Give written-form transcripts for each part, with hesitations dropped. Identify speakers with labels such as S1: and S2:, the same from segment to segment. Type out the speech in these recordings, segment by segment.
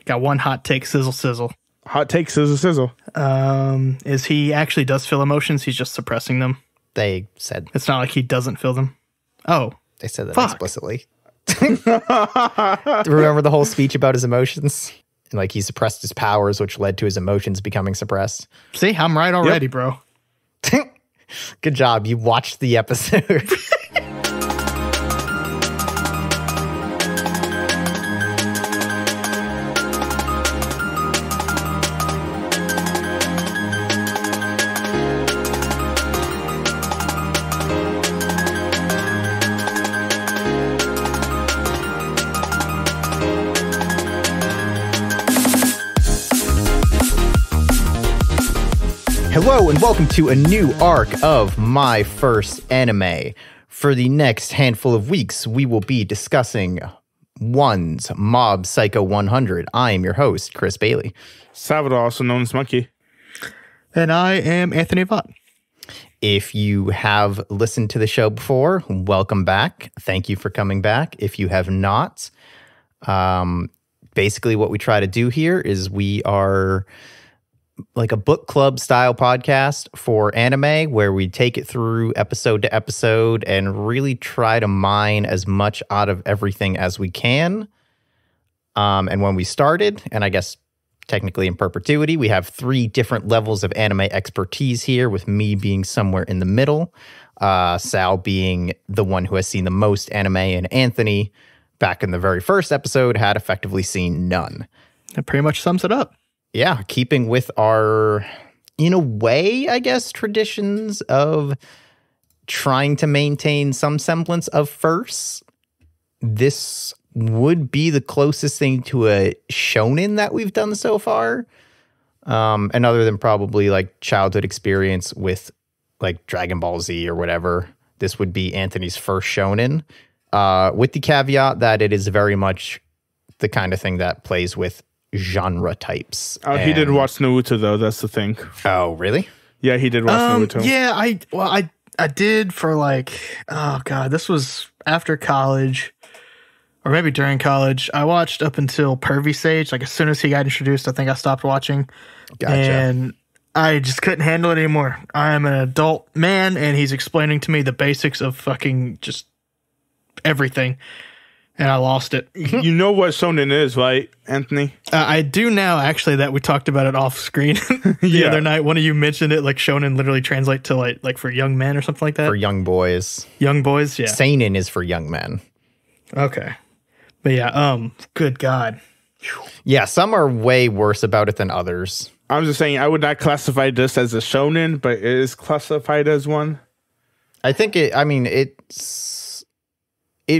S1: Got one hot take, sizzle, sizzle.
S2: Hot take, sizzle, sizzle.
S1: Is he actually does feel emotions? He's just suppressing them.
S3: They said.
S1: It's not like he doesn't feel them. Oh.
S3: They said that
S1: Fuck.
S3: explicitly. Remember the whole speech about his emotions? And like he suppressed his powers, which led to his emotions becoming suppressed.
S1: See, I'm right already, bro.
S3: Good job. You watched the episode. Hello and welcome to a new arc of My First Anime. For the next handful of weeks, we will be discussing One's Mob Psycho 100. I am your host, Chris Bailey.
S2: Salvador, also known as Monkey.
S1: And I am Anthony Vaught.
S3: If you have listened to the show before, welcome back. Thank you for coming back. If you have not, basically what we try to do here is we are like a book club style podcast for anime where we take it through episode to episode and really try to mine as much out of everything as we can. And when we started, and I guess technically in perpetuity, we have 3 different levels of anime expertise here, with me being somewhere in the middle, Sal being the one who has seen the most anime, and Anthony, back in the very first episode, had effectively seen none.
S1: That pretty much sums it up.
S3: Yeah, keeping with our, in a way, I guess, traditions of trying to maintain some semblance of firsts, this would be the closest thing to a shonen that we've done so far. And other than probably like childhood experience with like Dragon Ball Z or whatever, this would be Anthony's first shonen, with the caveat that it is very much the kind of thing that plays with genre types.
S2: Oh, he did watch Naruto though. That's the thing.
S3: Oh, really?
S2: Yeah, he did watch Naruto.
S1: Yeah, I did for like, oh god, this was after college, or maybe during college. I watched up until Pervy Sage. Like as soon as he got introduced, I think I stopped watching.
S3: Gotcha.
S1: And I just couldn't handle it anymore. I am an adult man, and he's explaining to me the basics of fucking just everything. And I lost it.
S2: You know what shonen is, right, Anthony?
S1: I do now, actually, that we talked about it off screen the other night. One of you mentioned it, like shonen literally translate to like for young men or something like that.
S3: For young boys.
S1: Young boys, yeah.
S3: Seinen is for young men.
S1: Okay. But yeah, good God.
S3: Yeah, some are way worse about it than others.
S2: I'm just saying I would not classify this as a shonen, but it is classified as one.
S3: I think it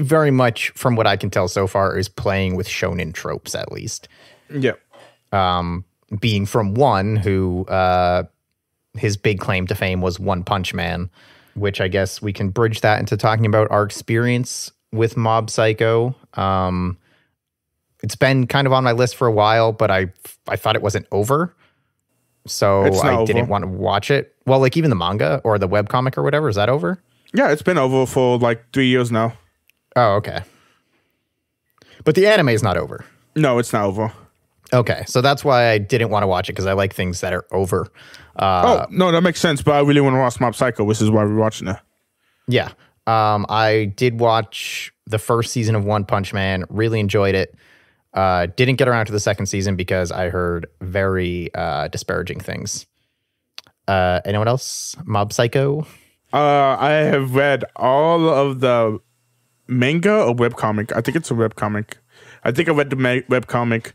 S3: very much, from what I can tell so far, is playing with shonen tropes, at least.
S2: Yep.
S3: Being from One, who his big claim to fame was One Punch Man, which I guess we can bridge that into talking about our experience with Mob Psycho. It's been kind of on my list for a while, but I thought it wasn't over. So I didn't want to watch it. Well, like even the manga or the webcomic or whatever, is that over?
S2: Yeah, it's been over for like 3 years now.
S3: Oh, okay. But the anime is not over.
S2: No, it's not over.
S3: Okay, so that's why I didn't want to watch it, because I like things that are over.
S2: No, that makes sense, but I really want to watch Mob Psycho, which is why we're watching it.
S3: Yeah. I did watch the first season of One Punch Man, really enjoyed it. Didn't get around to the second season because I heard very disparaging things. Anyone else? Mob Psycho?
S2: I have read all of the manga or webcomic. I think it's a webcomic. I think I read the webcomic.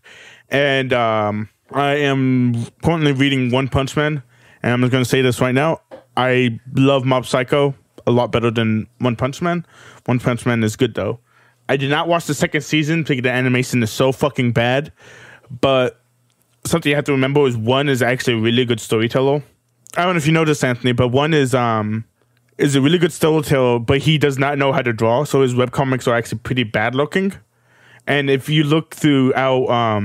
S2: And I am currently reading One Punch Man. And I'm just going to say this right now. I love Mob Psycho a lot better than One Punch Man. One Punch Man is good, though. I did not watch the second season because the animation is so fucking bad. But something you have to remember is One is actually a really good storyteller. I don't know if you know this, Anthony, but One is a really good storyteller, but he does not know how to draw. So his webcomics are actually pretty bad looking. And if you look throughout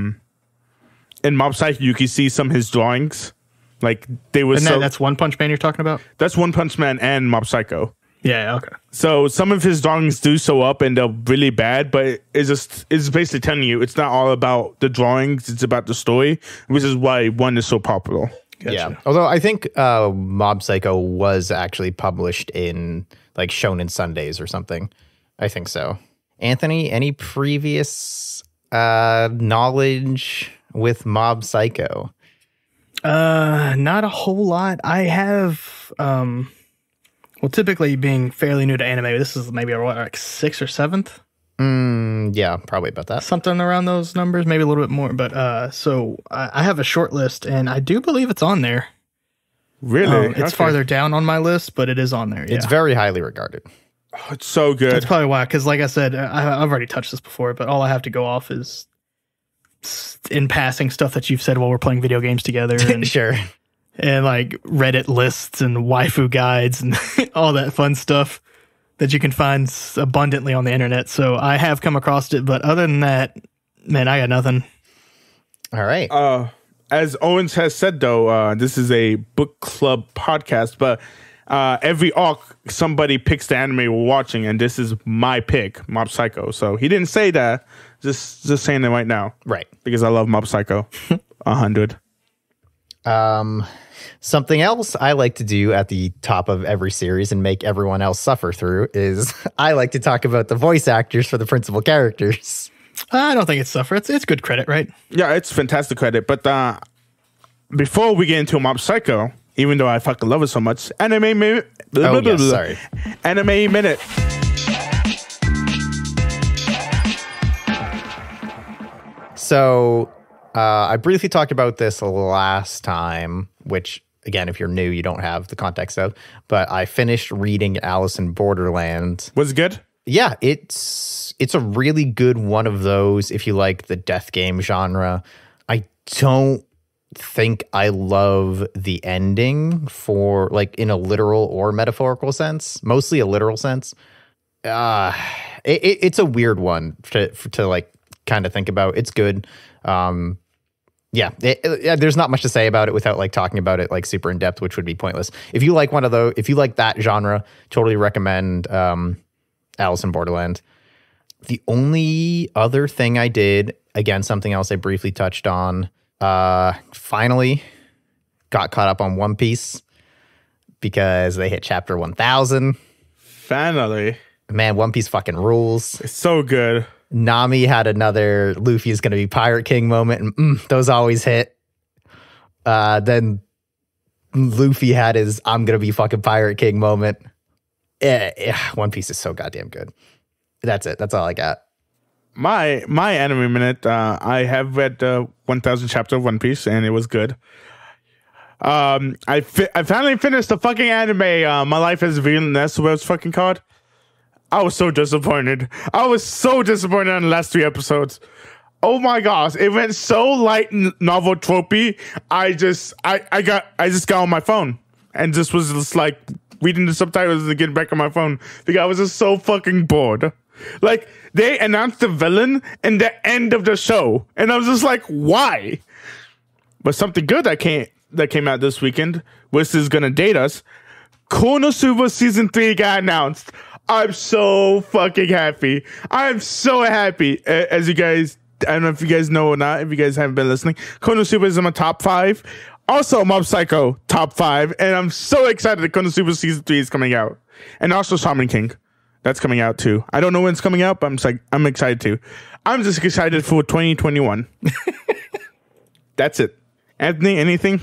S2: in Mob Psycho, you can see some of his drawings. Like they were.
S1: And that's One Punch Man you're talking about?
S2: That's One Punch Man and Mob Psycho.
S1: Yeah, okay.
S2: So some of his drawings do show up and they're really bad, but it's basically telling you it's not all about the drawings, it's about the story, which is why one is so popular.
S1: Gotcha.
S3: Yeah. Although I think Mob Psycho was actually published in like Shonen Sundays or something. I think so. Anthony, any previous knowledge with Mob Psycho?
S1: Not a whole lot. I have, well, typically being fairly new to anime, this is maybe like 6th or 7th.
S3: Yeah, probably about that.
S1: Something around those numbers, maybe a little bit more. But so I have a short list, and I do believe it's on there.
S2: Really?
S1: It's farther down on my list, but it is on there. Yeah.
S3: It's very highly regarded.
S2: Oh, it's so good.
S1: That's probably why, because like I said, I've already touched this before, but all I have to go off is in passing stuff that you've said while we're playing video games together. And,
S3: Sure.
S1: And like Reddit lists and waifu guides and all that fun stuff that you can find abundantly on the internet. So I have come across it, but other than that, man, I got nothing.
S3: All right.
S2: As Owens has said, though, this is a book club podcast, but every arc, somebody picks the anime we're watching, and this is my pick, Mob Psycho. So he didn't say that, just saying it right now.
S3: Right.
S2: Because I love Mob Psycho 100.
S3: Something else I like to do at the top of every series and make everyone else suffer through is I like to talk about the voice actors for the principal characters.
S1: I don't think it's suffer. It's good credit, right?
S2: Yeah, it's fantastic credit. But before we get into Mob Psycho, even though I fucking love it so much, Anime Minute.
S3: Sorry.
S2: Anime Minute.
S3: So I briefly talked about this last time, which, again, if you're new, you don't have the context of, but I finished reading Alice in Borderland.
S2: Was it good?
S3: Yeah, it's a really good one of those if you like the death game genre. I don't think I love the ending for like in a literal or metaphorical sense, mostly a literal sense. It's a weird one to like kind of think about. It's good. There's not much to say about it without like talking about it like super in depth, which would be pointless. If you like one of those, if you like that genre, totally recommend Alice in Borderland. The only other thing I did, again, something else I briefly touched on, finally got caught up on One Piece because they hit chapter 1000.
S2: Finally.
S3: Man, One Piece fucking rules.
S2: It's so good.
S3: Nami had another Luffy is going to be Pirate King moment, and those always hit. Then Luffy had his I'm going to be fucking Pirate King moment. One Piece is so goddamn good. That's it. That's all I got.
S2: My anime minute, I have read 1000 chapter of One Piece, and it was good. I finally finished the fucking anime. My Life as a Villain, that's what it's fucking called. I was so disappointed. I was so disappointed in the last 3 episodes. Oh my gosh, it went so light novel tropey. I just got on my phone and just was just like reading the subtitles and getting back on my phone because I was just so fucking bored. Like, they announced the villain in the end of the show, and I was just like, why? But something good that came out this weekend, which is gonna date us. Konosuba season 3 got announced. I'm so fucking happy. I'm so happy. As you guys, I don't know if you guys know or not, if you guys haven't been listening, Konosuba is in my top 5. Also, Mob Psycho, top 5. And I'm so excited that Konosuba season 3 is coming out. And also Shaman King. That's coming out too. I don't know when it's coming out, but I'm excited too. I'm just excited for 2021. That's it. Anthony, anything?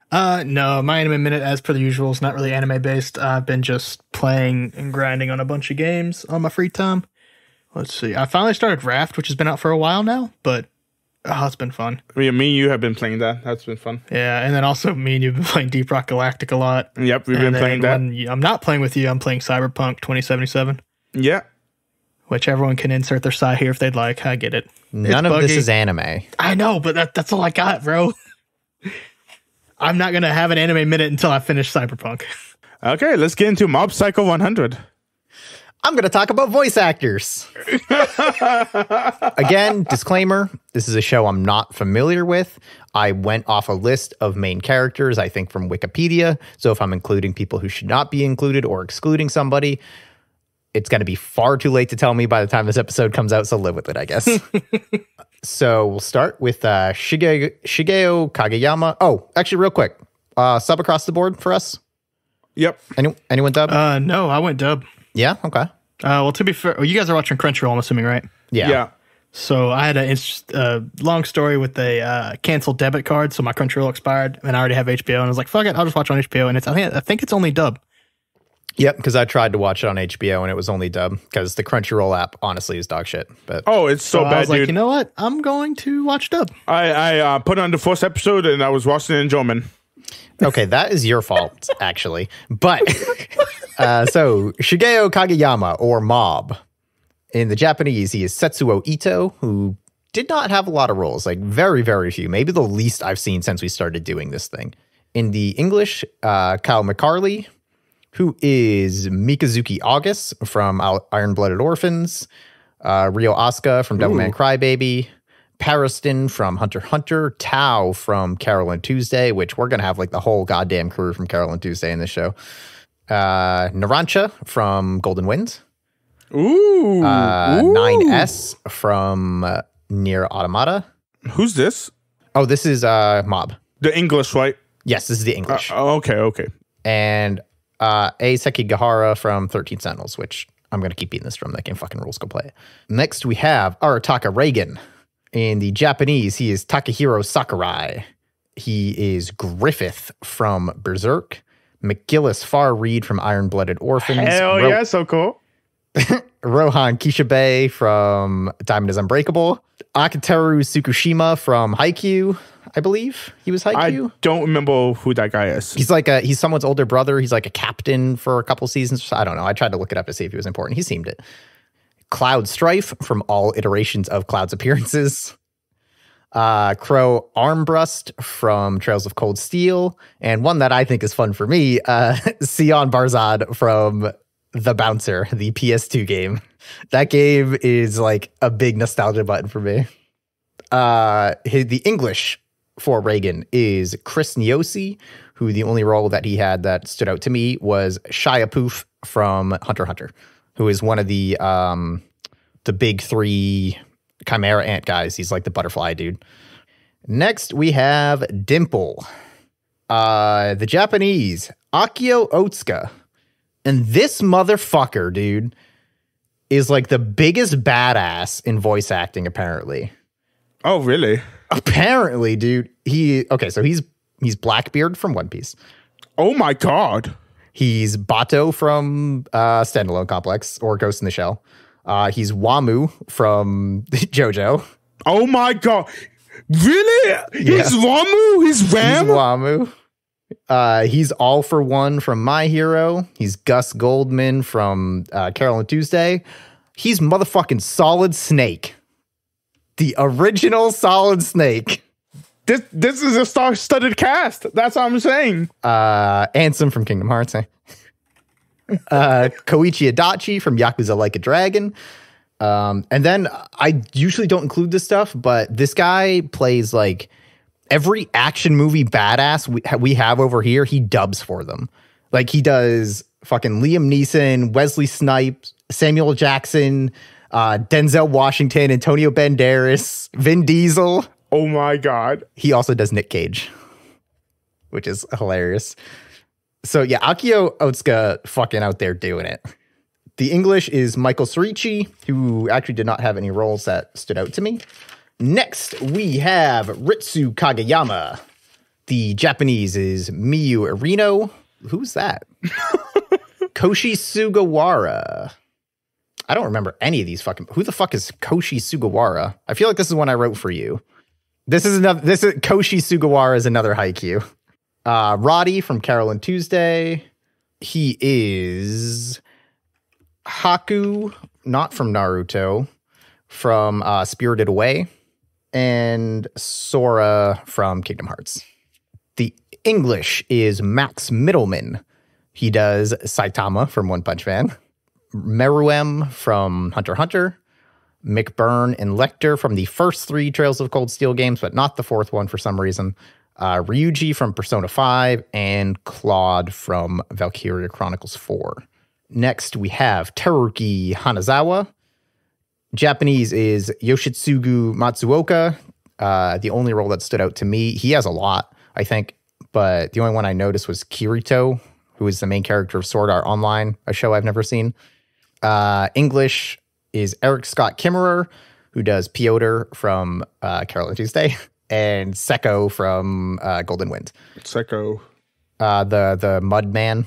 S1: No, my anime minute, as per the usual, is not really anime based. I've been just playing and grinding on a bunch of games on my free time. Let's see. I finally started Raft, which has been out for a while now, but it's been fun.
S2: Me and you have been playing that. That's been fun.
S1: Yeah, and then also me and you've been playing Deep Rock Galactic a lot.
S2: Yep, we've been playing that.
S1: I'm not playing with you. I'm playing Cyberpunk 2077.
S2: Yeah.
S1: Which everyone can insert their side here if they'd like. I get it.
S3: None of this is anime.
S1: I know, but that's all I got, bro. I'm not going to have an anime minute until I finish Cyberpunk.
S2: Okay, let's get into Mob Psycho 100.
S3: I'm going to talk about voice actors. Again, disclaimer, this is a show I'm not familiar with. I went off a list of main characters, I think from Wikipedia. So if I'm including people who should not be included or excluding somebody, it's going to be far too late to tell me by the time this episode comes out. So live with it, I guess. So we'll start with Shigeo Kageyama. Oh, actually, real quick. Sub across the board for us?
S2: Yep.
S3: Anyone dub?
S1: No, I went dub.
S3: Yeah? Okay.
S1: Well, to be fair, you guys are watching Crunchyroll, I'm assuming, right?
S3: Yeah.
S1: So I had a long story with a canceled debit card, so my Crunchyroll expired, and I already have HBO, and I was like, fuck it, I'll just watch on HBO, and I think it's only dub.
S3: Yep, because I tried to watch it on HBO, and it was only dub, because the Crunchyroll app, honestly, is dog shit. But
S2: it's so bad,
S1: I was like,
S2: dude.
S1: you know what? I'm going to watch dub.
S2: I put on the first episode, and I was watching it in German.
S3: Okay, that is your fault, actually. But, so, Shigeo Kageyama, or Mob. In the Japanese, he is Setsuo Ito, who did not have a lot of roles, like very, very few. Maybe the least I've seen since we started doing this thing. In the English, Kyle McCarley, who is Mikazuki August from Iron-Blooded Orphans, Ryo Asuka from Devilman Crybaby, Pariston from Hunter x Hunter, Tao from Carol and Tuesday, which we're going to have like the whole goddamn crew from Carol and Tuesday in this show. Narancha from Golden Wind.
S2: Ooh.
S3: 9S from Nier Automata.
S2: Who's this?
S3: Oh, this is Mob.
S2: The English, right?
S3: Yes, this is the English.
S2: Okay.
S3: And A. Sekigahara from 13 Sentinels, which I'm going to keep beating this drum. That game fucking rules. Go play it. Next, we have Arataka Reigen. In the Japanese, he is Takahiro Sakurai. He is Griffith from Berserk. McGillis Far Reed from Iron-Blooded Orphans.
S2: Hell yeah, so cool.
S3: Rohan Kishibe from Diamond is Unbreakable. Akiteru Tsukushima from Haikyuu, I believe. He was Haikyuu.
S2: I don't remember who that guy is.
S3: He's someone's older brother. He's like a captain for a couple seasons. I don't know. I tried to look it up to see if he was important. He seemed it. Cloud Strife from all iterations of Cloud's appearances. Crow Armbrust from Trails of Cold Steel. And one that I think is fun for me, Sion Barzad from The Bouncer, the PS2 game. That game is like a big nostalgia button for me. The English for Reigen is Chris Niosi, who the only role that he had that stood out to me was Shia Poof from Hunter x Hunter, who is one of the big three Chimera Ant guys. He's like the butterfly dude. Next, we have Dimple. The Japanese, Akio Otsuka. And this motherfucker, dude, is like the biggest badass in voice acting, apparently.
S2: Oh, really?
S3: Apparently, dude. So he's Blackbeard from One Piece.
S2: Oh my god.
S3: He's Bato from Standalone Complex or Ghost in the Shell. He's Wamu from JoJo.
S2: Oh my god. Really? Yeah. He's Wamu? He's Ram?
S3: He's Wamu. He's All for One from My Hero. He's Gus Goldman from Carol and Tuesday. He's motherfucking Solid Snake. The original Solid Snake.
S2: This is a star-studded cast. That's what I'm saying.
S3: Ansem from Kingdom Hearts. Koichi Adachi from Yakuza Like a Dragon. And then I usually don't include this stuff, but this guy plays like every action movie badass we have over here. He dubs for them. Like he does fucking Liam Neeson, Wesley Snipes, Samuel Jackson, Denzel Washington, Antonio Banderas, Vin Diesel.
S2: Oh my god.
S3: He also does Nick Cage, which is hilarious. So yeah, Akio Otsuka fucking out there doing it. The English is Michael Sorici, who actually did not have any roles that stood out to me. Next, we have Ritsu Kageyama. The Japanese is Miyu Arino. Who's that? Koshi Sugawara. I don't remember any of these fucking... Who the fuck is Koshi Sugawara? I feel like this is one I wrote for you. Koshi Sugawara is another Haikyuu. Roddy from Carol and Tuesday. He is Haku, not from Naruto, from Spirited Away, and Sora from Kingdom Hearts. The English is Max Middleman. He does Saitama from One Punch Man. Meruem from Hunter x Hunter, McBurn and Lecter from the first 3 Trails of Cold Steel games, but not the 4th one for some reason. Ryuji from Persona 5, and Claude from Valkyria Chronicles 4. Next, we have Teruki Hanazawa. Japanese is Yoshitsugu Matsuoka. The only role that stood out to me, he has a lot, I think, but the only one I noticed was Kirito, who is the main character of Sword Art Online, a show I've never seen. English is Eric Scott Kimmerer, who does Piotr from Carol and Tuesday, and Seko from Golden Wind.
S2: Seko.
S3: The Mud Man.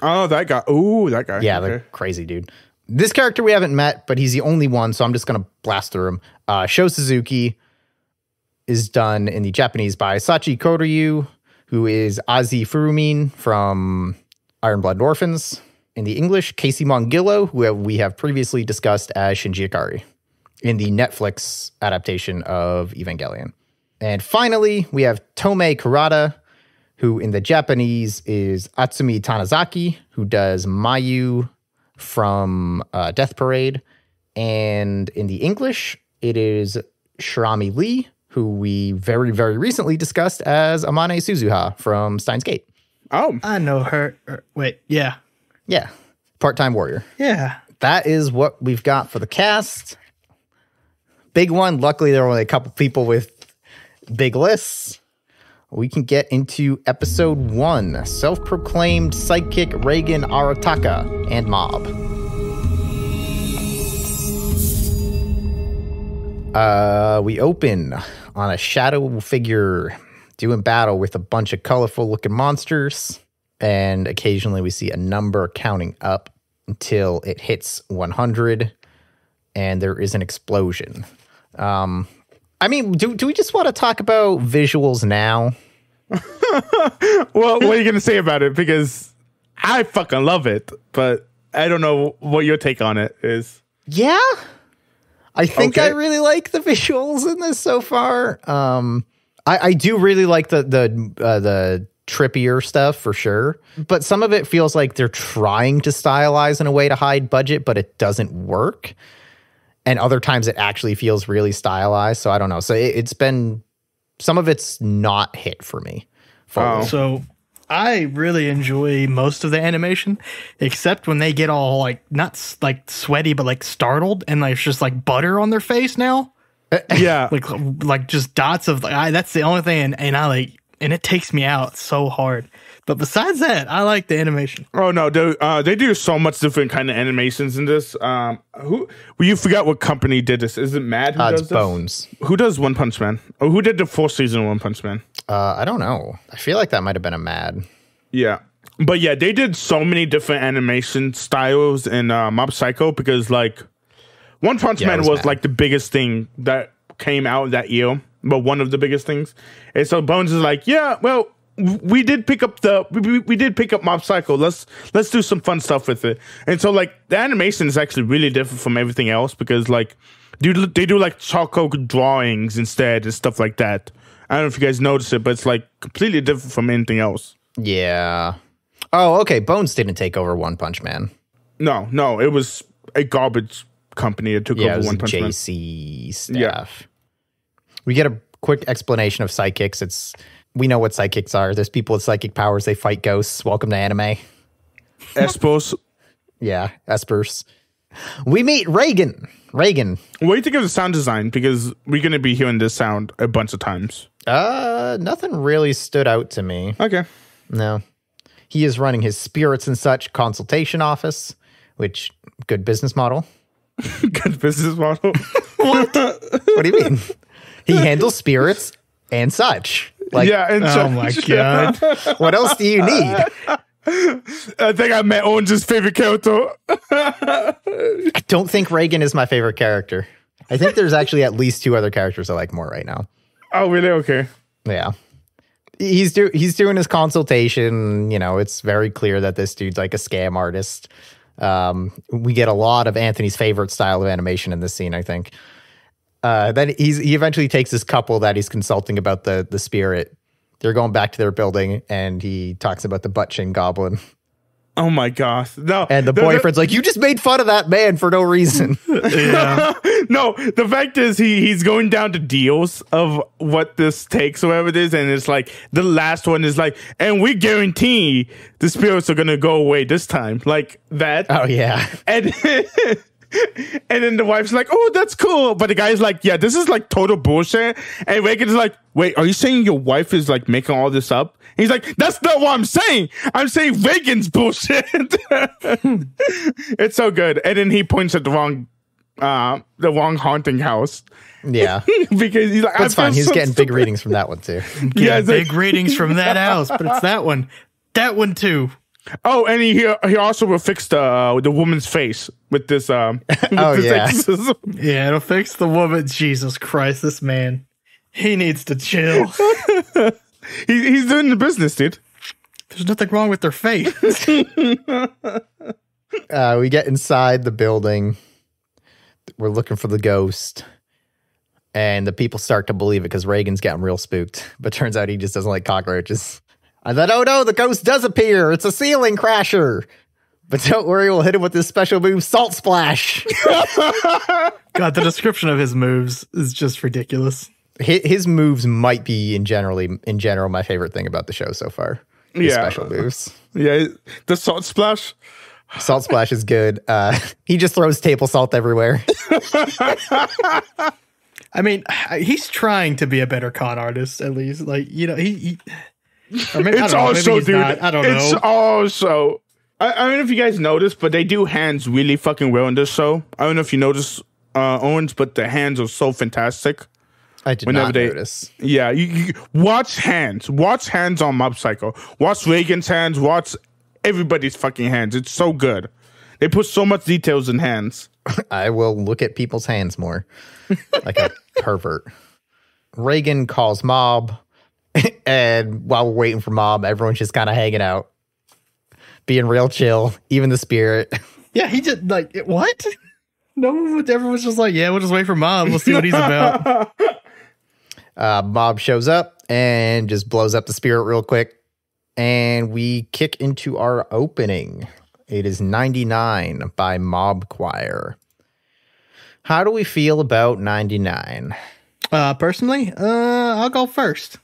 S2: Oh, that guy. Ooh, that guy.
S3: Yeah,
S2: okay.
S3: the crazy dude. This character we haven't met, but he's the only one, so I'm just going to blast through him. Sho Suzuki is done in the Japanese by Sachi Koryu, who is Azi Furumin from Iron Blood Orphans. In the English, Casey Mongillo, who we have previously discussed as Shinji Ikari in the Netflix adaptation of Evangelion. And finally, we have Tomei Kurata, who in the Japanese is Atsumi Tanizaki, who does Mayu from Death Parade. And in the English, it is Shirami Lee, who we very, very recently discussed as Amane Suzuha from Steins Gate.
S2: Oh.
S1: I know her. Wait, yeah.
S3: Yeah. Part-time warrior.
S1: Yeah.
S3: That is what we've got for the cast. Big one. Luckily, there were only a couple people with big lists. We can get into episode 1, self-proclaimed sidekick Reigen Arataka and Mob. We open on a shadow figure doing battle with a bunch of colorful-looking monsters, and occasionally we see a number counting up until it hits 100, and there is an explosion. I mean, do we just want to talk about visuals now?
S2: Well, what are you going to say about it? Because I fucking love it, but I don't know what your take on it is.
S3: Yeah, I think
S2: Okay.
S3: I really like the visuals in this so far. I do really like the trippier stuff for sure, but some of it feels like they're trying to stylize in a way to hide budget, but it doesn't work. And other times it actually feels really stylized. So I don't know. So it's been, some of it's not hit for me.
S2: Oh.
S1: So I really enjoy most of the animation, except when they get all like not like sweaty, but like startled, and like it's just like butter on their face now,
S2: Yeah.
S1: like just dots of. That's the only thing, and I like, and it takes me out so hard. But besides that, I like the animation.
S2: Oh no, they do so much different kind of animations in this. You forgot what company did this? Is it Mad? Who does
S3: It's
S2: this?
S3: Bones.
S2: Who does One Punch Man? Or who did the 4th season of One Punch Man?
S3: I don't know. I feel like that might have been a Mad.
S2: Yeah, but yeah, they did so many different animation styles in Mob Psycho because like One Punch
S3: Yeah, it
S2: Man
S3: was
S2: was
S3: Mad.
S2: like the biggest thing that came out that year, but one of the biggest things. And so Bones is like, yeah, well, we did pick up we did pick up Mob Psycho. Let's do some fun stuff with it. And so like the animation is actually really different from everything else because like they do like chalk drawings instead and stuff like that. I don't know if you guys noticed it, but it's like completely different from anything else.
S3: Yeah. Oh, okay. Bones didn't take over One Punch Man.
S2: No, it was a garbage company that took
S3: Yeah, it
S2: over
S3: was
S2: One Punch Man.
S3: JC staff.
S2: Yeah.
S3: We get a quick explanation of psychics. We know what psychics are. There's people with psychic powers. They fight ghosts. Welcome to anime.
S2: Espos.
S3: Yeah, espers. We meet Reigen. Reigen.
S2: What do you think of the sound design? Because we're going to be hearing this sound a bunch of times.
S3: Nothing really stood out to me.
S2: Okay.
S3: No. He is running his spirits and such consultation office, which, good business model.
S2: Good business model.
S3: What do you mean? He handles spirits and such. Like,
S2: yeah. And
S1: Oh my god!
S3: what else do you need?
S2: I think I met Owen's favorite character.
S3: I don't think Reigen is my favorite character. I think there's actually at least 2 other characters I like more right now.
S2: Oh, really? Okay.
S3: Yeah. He's doing his consultation. You know, it's very clear that this dude's like a scam artist. We get a lot of Anthony's favorite style of animation in this scene, I think. Then he eventually takes this couple that he's consulting about the spirit. They're going back to their building, and he talks about the butt chin goblin.
S2: Oh my gosh. No.
S3: And the boyfriend's like, you just made fun of that man for no reason.
S1: Yeah.
S2: No, the fact is he's going down to deals of what this takes or whatever it is, and it's like the last one is like, and we guarantee the spirits are gonna go away this time. Like that.
S3: Oh, yeah.
S2: And and then the wife's like, oh, that's cool. But the guy's like, yeah, this is like total bullshit. And Reigen's like, wait, are you saying your wife is like making all this up? And he's like, that's not what I'm saying. I'm saying Reigen's bullshit. It's so good. And then he points at the wrong haunting house.
S3: Yeah.
S2: Because he's like,
S3: That's fine. He's
S2: so
S3: getting
S2: stupid.
S3: big readings from that one, too.
S1: Yeah, big readings from that house, but it's that one. That one, too.
S2: Oh, and he also will fix the woman's face with this. With this
S3: yeah.
S2: exorcism.
S1: Yeah, it'll fix the woman. Jesus Christ, this man. He needs to chill.
S2: He's doing the business, dude.
S1: There's nothing wrong with their face.
S3: We get inside the building. We're looking for the ghost. And the people start to believe it because Reigen's getting real spooked. But turns out he just doesn't like cockroaches. I thought, oh no, the ghost does appear. It's a ceiling crasher. But don't worry, we'll hit him with this special move, Salt Splash.
S1: God, the description of his moves is just ridiculous.
S3: His moves might be in general my favorite thing about the show so far. His special moves.
S2: Yeah, the salt splash.
S3: Salt Splash is good. He just throws table salt everywhere.
S1: I mean, he's trying to be a better con artist, at least. Like, you know, he or maybe,
S2: It's
S1: I don't know, maybe
S2: also,
S1: he's
S2: dude.
S1: not. I don't
S2: It's
S1: know.
S2: also. I don't know if you guys noticed, but they do hands really fucking well in this show. I don't know if you noticed, Owens, but the hands are so fantastic.
S3: I did not notice.
S2: Yeah, you watch hands. Watch hands on Mob Psycho. Watch Reigen's hands. Watch everybody's fucking hands. It's so good. They put so much details in hands.
S3: I will look at people's hands more. Like a pervert. Reigen calls Mob. And while we're waiting for Mob, everyone's just kind of hanging out. Being real chill. Even the spirit.
S1: Yeah, he just, like, what? No one would, everyone's just like, yeah, we'll just wait for Mom. We'll see what he's about.
S3: Mob shows up and just blows up the spirit real quick. And we kick into our opening. It is 99 by Mob Choir. How do we feel about 99?
S1: Personally, I'll go first.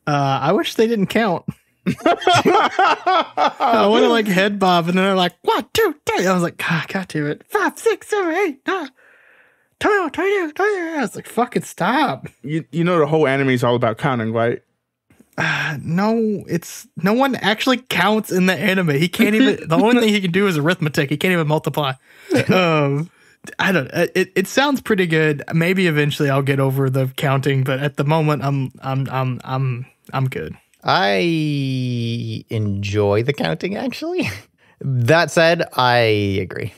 S1: I wish they didn't count. I want to like head bob, and then they're like 1, 2, 3. I was like, God damn it, 5, 6, 7, 8, 9, 12, 20, 20. I was like, fucking stop.
S2: You know the whole anime is all about counting, right?
S1: No, it's no one actually counts in the anime. He can't even. The only thing he can do is arithmetic. He can't even multiply. I don't. It sounds pretty good. Maybe eventually I'll get over the counting, but at the moment I'm good.
S3: I enjoy the counting, actually. That said, I agree.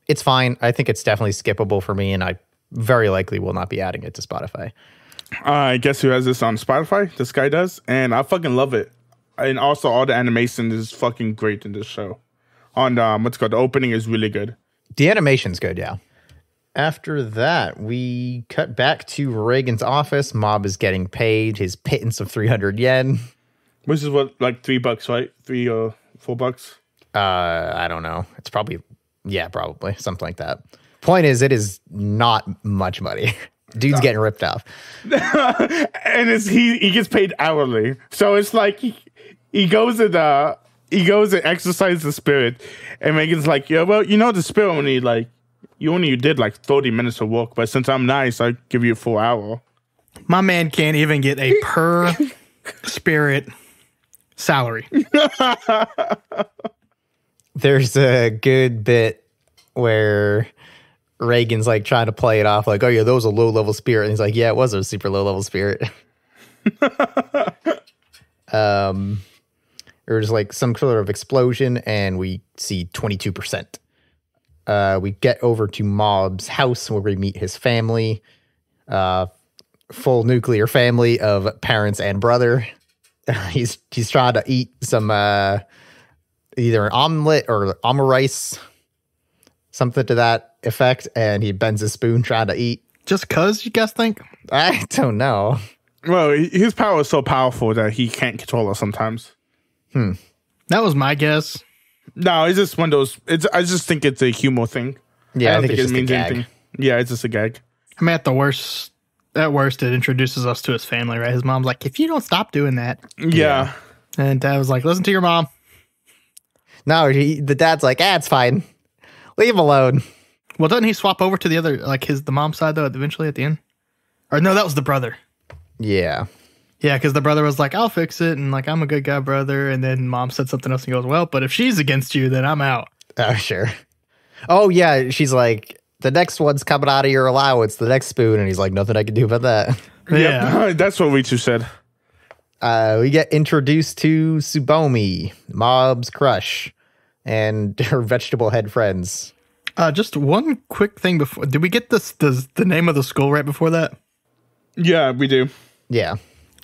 S3: It's fine. I think it's definitely skippable for me, and I very likely will not be adding it to Spotify.
S2: I guess who has this on Spotify? This guy does, and I fucking love it. And also, all the animation is fucking great in this show. On what's called the opening is really good.
S3: The animation's good, yeah. After that, we cut back to Reigen's office. Mob is getting paid his pittance of 300 yen.
S2: Which is what, like $3, right? $3 or $4?
S3: I don't know. It's probably something like that. Point is, it is not much money. Dude's getting ripped off.
S2: And he gets paid hourly. So it's like he goes and exercises the spirit. And Megan's like, yeah, well, you know, the spirit only did like 30 minutes of work, but since I'm nice, I give you a full hour.
S1: My man can't even get a per spirit salary.
S3: There's a good bit where Reigen's like trying to play it off like, oh yeah, that was a low level spirit. And he's like, yeah, it was a super low level spirit. There's like some sort of explosion and we see 22%. We get over to Mob's house where we meet his family. Full nuclear family of parents and brother. He's trying to eat some either an omelet or rice, something to that effect, and he bends his spoon trying to eat.
S1: Just cause, you guys think?
S3: I don't know.
S2: Well, his power is so powerful that he can't control it sometimes.
S1: That was my guess.
S2: No, it's just one of those. I just think it's a humor thing.
S3: Yeah,
S2: I don't
S3: think it's just a gag.
S2: Yeah, it's just a gag.
S1: I mean, at worst, it introduces us to his family, right? His mom's like, if you don't stop doing that.
S2: Yeah.
S1: And Dad was like, listen to your mom.
S3: No, the dad's like, it's fine. Leave him alone.
S1: Well, doesn't he swap over to the other, like the mom's side, though, eventually at the end? Or no, that was the brother.
S3: Yeah.
S1: Yeah, because the brother was like, I'll fix it. And like, I'm a good guy, brother. And then mom said something else and goes, well, but if she's against you, then I'm out.
S3: Oh, sure. Oh, yeah. She's like, the next one's coming out of your allowance, the next spoon. And he's like, nothing I can do about that.
S1: Yeah.
S2: Yep. That's what Ritu said.
S3: We get introduced to Tsubomi, Mob's crush, and her vegetable head friends.
S1: Just one quick thing before. Did we get the name of the school right before that?
S2: Yeah, we do.
S3: Yeah.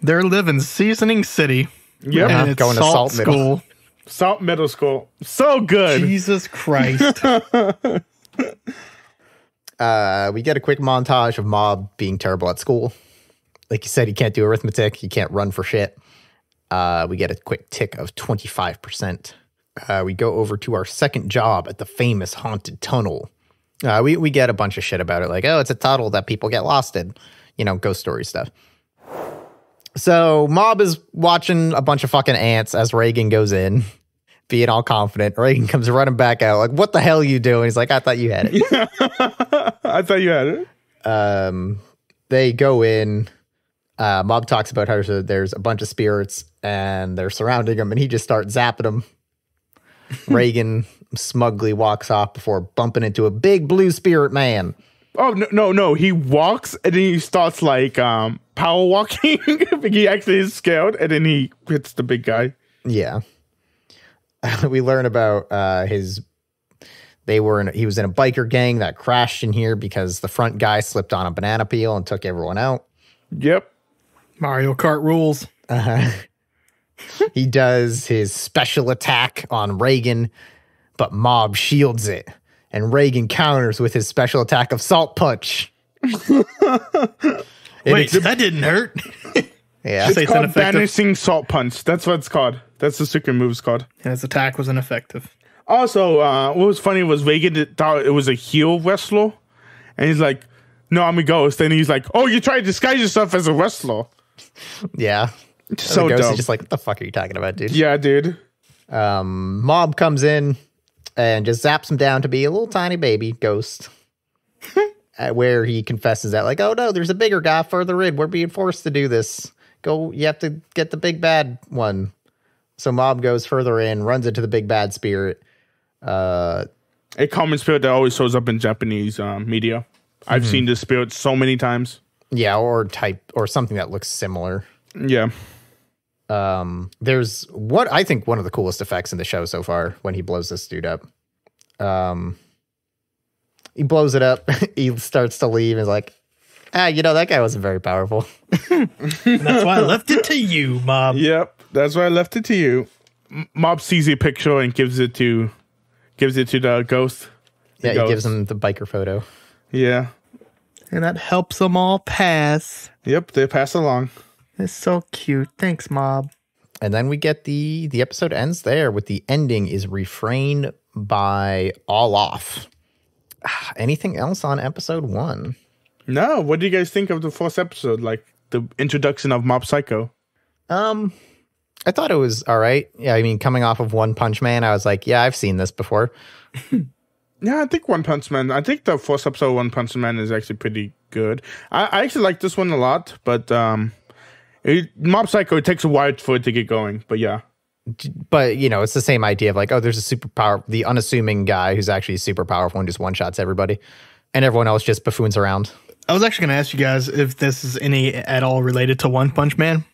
S1: They live in Seasoning City.
S2: Yep.
S1: And it's
S3: Going to Salt Middle.
S1: School.
S2: Salt Middle School. So good.
S1: Jesus Christ.
S3: We get a quick montage of Mob being terrible at school. Like you said, he can't do arithmetic. He can't run for shit. We get a quick tick of 25%. We go over to our second job at the famous haunted tunnel. We get a bunch of shit about it. Like, oh, it's a tunnel that people get lost in. You know, ghost story stuff. So Mob is watching a bunch of fucking ants as Reigen goes in, being all confident. Reigen comes running back out like, what the hell are you doing? He's like, I thought you had it.
S2: I thought you had it.
S3: They go in. Mob talks about how there's a bunch of spirits and they're surrounding him, and he just starts zapping them. Reigen smugly walks off before bumping into a big blue spirit man.
S2: Oh, no. He walks and then he starts like power walking. He actually is scared and then he hits the big guy.
S3: Yeah. We learn about he was in a biker gang that crashed in here because the front guy slipped on a banana peel and took everyone out.
S2: Yep.
S1: Mario Kart rules.
S3: He does his special attack on Reigen, but Mob shields it, and Reigen counters with his special attack of Salt Punch.
S1: Wait, that didn't hurt.
S3: Yeah.
S2: It's called Banishing Salt Punch. That's what it's called. That's the secret move's called.
S1: And his attack was ineffective.
S2: Also, what was funny was Reigen thought it was a heel wrestler, and he's like, no, I'm a ghost. And he's like, oh, you try to disguise yourself as a wrestler.
S3: Yeah.
S2: So
S3: the ghost
S2: dumb.
S3: is just like, what the fuck are you talking about, dude?
S2: Yeah, dude.
S3: Mob comes in and just zaps him down to be a little tiny baby ghost. Where he confesses that, like, oh no, there's a bigger guy further in. We're being forced to do this. You have to get the big bad one. So Mob goes further in, runs into the big bad spirit.
S2: A common spirit that always shows up in Japanese media. I've seen this spirit so many times.
S3: Yeah, or something that looks similar.
S2: Yeah.
S3: There's what I think one of the coolest effects in the show so far when he blows this dude up. He blows it up. He starts to leave and is like, that guy wasn't very powerful.
S1: That's why I left it to you, Mob.
S2: Yep. That's why I left it to you. Mob sees a picture and gives it to the ghost.
S3: Yeah, he gives him the biker photo.
S2: Yeah.
S1: And that helps them all pass.
S2: Yep, they pass along.
S1: It's so cute. Thanks, Mob.
S3: And then we get the episode ends there with the ending is refrained by all off. Anything else on episode 1?
S2: No, what do you guys think of the first episode? Like the introduction of Mob Psycho?
S3: I thought it was all right. Yeah, I mean, coming off of One Punch Man, I was like, yeah, I've seen this before.
S2: Yeah, I think the first episode of One Punch Man is actually pretty good. I actually like this one a lot, but Mob Psycho, it takes a while for it to get going, but yeah.
S3: But, it's the same idea of like, oh, there's a superpower, the unassuming guy who's actually super powerful and just one-shots everybody, and everyone else just buffoons around.
S1: I was actually going to ask you guys if this is any at all related to One Punch Man.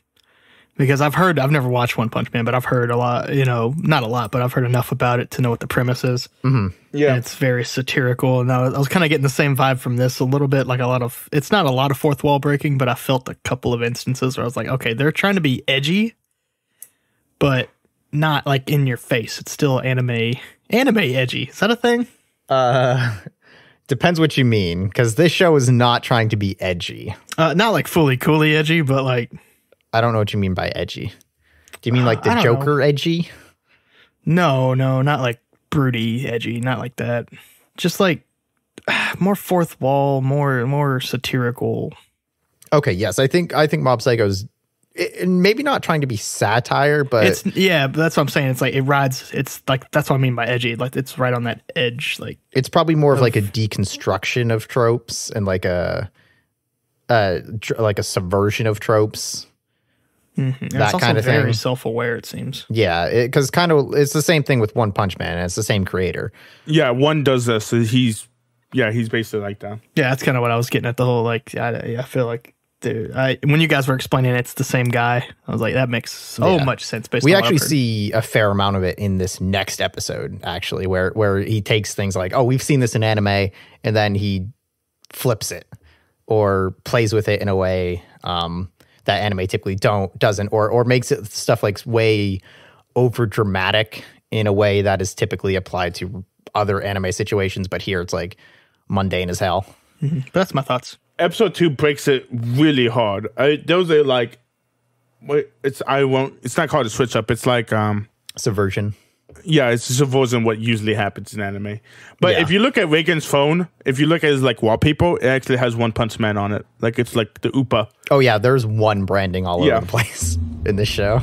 S1: Because I've never watched One Punch Man, but I've heard a lot, not a lot, but I've heard enough about it to know what the premise is.
S3: Mm-hmm.
S2: Yeah.
S1: And it's very satirical. And I was kind of getting the same vibe from this a little bit, like it's not a lot of fourth wall breaking, but I felt a couple of instances where I was like, okay, they're trying to be edgy, but not like in your face. It's still anime edgy. Is that a thing?
S3: Depends what you mean, because this show is not trying to be edgy.
S1: Not like fully coolly edgy, but like,
S3: I don't know what you mean by edgy. Do you mean like the Joker edgy?
S1: No, not like broody, edgy, not like that. Just like more fourth wall, more satirical.
S3: Okay, yes, I think Mob Psycho's maybe not trying to be satire, but
S1: but that's what I'm saying. It's like it rides. It's like that's what I mean by edgy. Like it's right on that edge. Like
S3: it's probably more of like a deconstruction of tropes and like a subversion of tropes.
S1: Mm-hmm.
S3: That
S1: it's also
S3: kind of
S1: very
S3: thing.
S1: self-aware. It seems.
S3: Yeah, because kind of it's the same thing with One Punch Man. And it's the same creator.
S2: Yeah, one does this. He's basically like that.
S1: Yeah, that's kind of what I was getting at. The whole like, I feel like. Dude, when you guys were explaining it's the same guy, I was like, that makes so much sense.
S3: We actually see a fair amount of it in this next episode, actually, where he takes things like, oh, we've seen this in anime, and then he flips it or plays with it in a way that anime typically doesn't, or makes it stuff like way over dramatic in a way that is typically applied to other anime situations, but here it's like mundane as hell.
S1: Mm-hmm. That's my thoughts.
S2: Episode 2 breaks it really hard. Those are like, it's not called a switch up. It's like
S3: subversion.
S2: Yeah, it's subversion what usually happens in anime. But if you look at Reigen's phone, if you look at his like wallpaper, it actually has One Punch Man on it. Like it's like the Upa.
S3: Oh yeah, there's one branding all over the place in this show.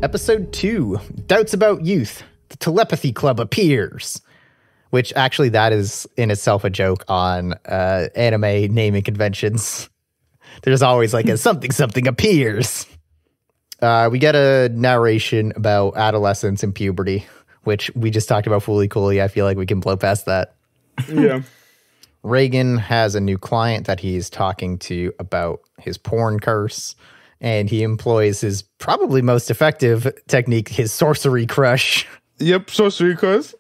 S3: Episode 2, Doubts About Youth. The Telepathy Club appears. Which actually that is in itself a joke on anime naming conventions. There's always like a something appears. We get a narration about adolescence and puberty, which we just talked about fully coolly. I feel like we can blow past that.
S2: Yeah.
S3: Reigen has a new client that he's talking to about his porn curse. And he employs his probably most effective technique, his sorcery crush.
S2: Yep, sorcery crush.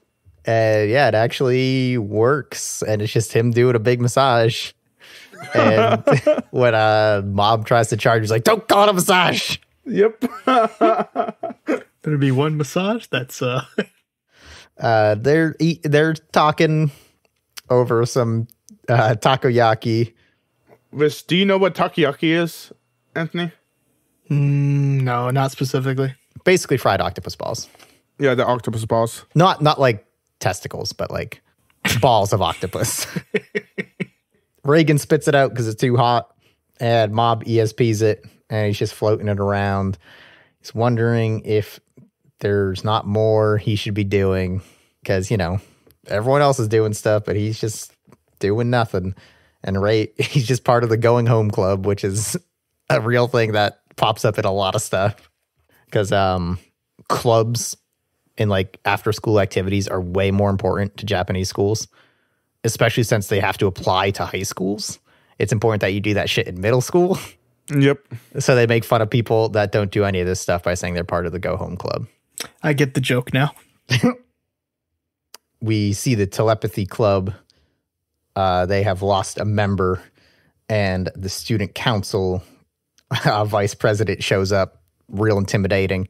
S3: Yeah, it actually works. And it's just him doing a big massage. And when Mob tries to charge, he's like, don't call it a massage.
S2: Yep.
S1: There'll be one massage. That's
S3: they're talking over some takoyaki.
S2: Do you know what takoyaki is, Anthony?
S1: No, not specifically.
S3: Basically fried octopus balls.
S2: Yeah, the octopus balls.
S3: Not like testicles, but like balls of octopus. Reigen spits it out because it's too hot, and Mob ESPs it, and he's just floating it around. He's wondering if there's not more he should be doing because, you know, everyone else is doing stuff, but he's just doing nothing. And he's just part of the going home club, which is a real thing that pops up in a lot of stuff because clubs and like after school activities are way more important to Japanese schools, especially since they have to apply to high schools. It's important that you do that shit in middle school.
S2: Yep.
S3: So they make fun of people that don't do any of this stuff by saying they're part of the go home club.
S1: I get the joke now.
S3: We see the telepathy club. They have lost a member, and the student council vice president shows up, real intimidating,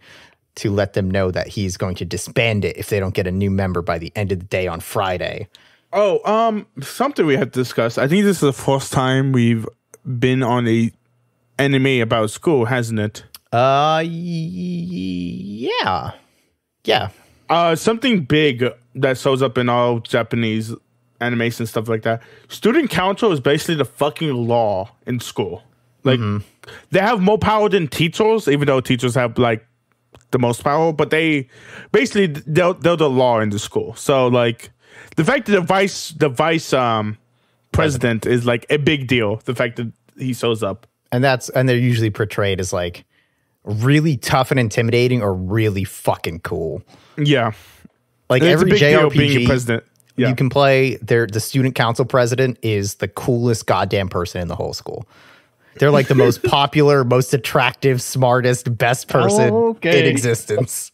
S3: to let them know that he's going to disband it if they don't get a new member by the end of the day on Friday.
S2: Oh, something we had to discuss. I think this is the first time we've been on a anime about school, hasn't it?
S3: Yeah.
S2: Something big that shows up in all Japanese animation and stuff like that. Student council is basically the fucking law in school. Like, they have more power than teachers, even though teachers have like the most power. But they're the law in the school. So like, the fact that the vice president is like a big deal. The fact that he shows up,
S3: and they're usually portrayed as like really tough and intimidating or really fucking cool.
S2: Yeah,
S3: like
S2: and
S3: every JRPG
S2: being a president. Yeah.
S3: You can play. The student council president is the coolest goddamn person in the whole school. They're like the most popular, most attractive, smartest, best person in existence.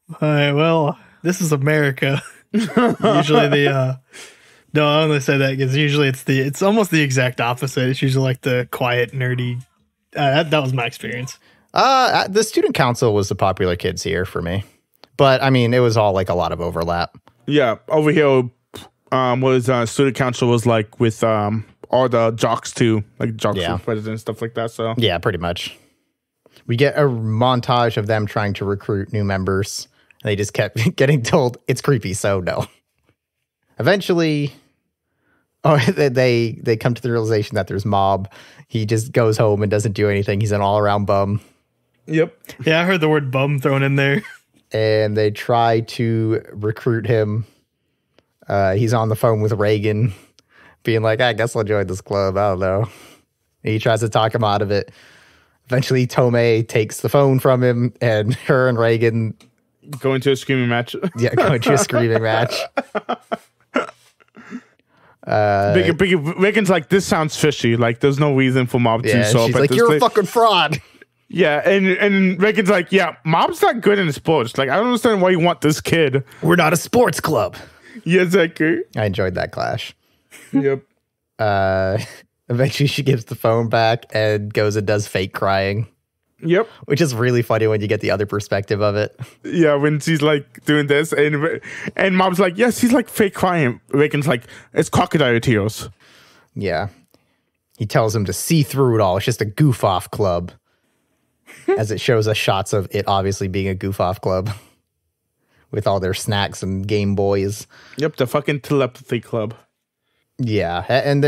S1: All right, well, this is America. Usually no, I only say that because usually it's almost the exact opposite. It's usually like the quiet, nerdy. That was my experience.
S3: The student council was the popular kids here for me, but I mean, it was all like a lot of overlap.
S2: Yeah, over here was student council was like with all the jocks too, like jocks
S3: Yeah.
S2: for president, stuff like that. So
S3: Yeah, pretty much. We get a montage of them trying to recruit new members. They just kept getting told it's creepy, so no. Eventually, they come to the realization that there's Mob. He just goes home and doesn't do anything. He's an all-around bum.
S2: yep.
S1: Yeah, I heard the word bum thrown in there.
S3: And they try to recruit him. He's on the phone with Reigen, being like, I guess I'll join this club. I don't know. And he tries to talk him out of it. Eventually, Tomei takes the phone from him, and her and Reigen
S2: Going to a screaming match.
S3: go into a screaming match.
S2: Reagan's like, this sounds fishy. Like, there's no reason for Mob to
S3: Yeah,
S2: show up
S3: she's
S2: at
S3: like,
S2: this
S3: you're
S2: place.
S3: a fucking fraud.
S2: Yeah, and Reagan's like, yeah, Mob's not good in sports. Like, I don't understand why you want this kid.
S3: We're not a sports club.
S2: Yeah, exactly.
S3: I enjoyed that clash.
S2: Yep.
S3: Eventually, she gives the phone back and goes and does fake crying,
S2: Yep.
S3: which is really funny when you get the other perspective of it.
S2: Yeah, when she's like doing this, and Mob's like, yes, he's like fake crying. Reagan's like, it's crocodile tears.
S3: Yeah. He tells him to see through it all. It's just a goof off club. As it shows us shots of it obviously being a goof off club with all their snacks and Game Boys.
S2: Yep, the fucking telepathy club.
S3: Yeah. And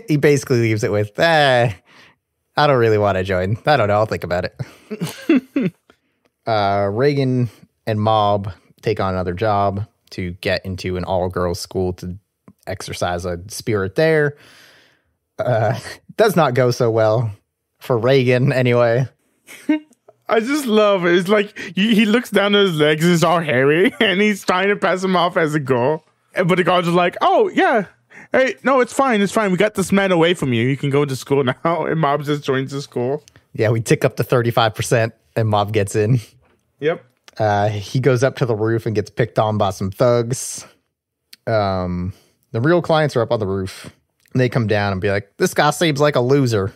S3: he basically leaves it with, I don't really want to join. I don't know. I'll think about it. Reigen and Mob take on another job to get into an all girls school to exercise a spirit there. Does not go so well for Reigen anyway.
S2: I just love it. It's like he looks down at his legs, it's all hairy, and he's trying to pass him off as a girl. But the guards are like, oh, yeah. Hey, no, it's fine. It's fine. We got this man away from you. You can go to school now. And Mob just joins the school.
S3: Yeah, we tick up to 35% and Mob gets in.
S2: Yep.
S3: He goes up to the roof and gets picked on by some thugs. The real clients are up on the roof. And they come down and be like, this guy seems like a loser.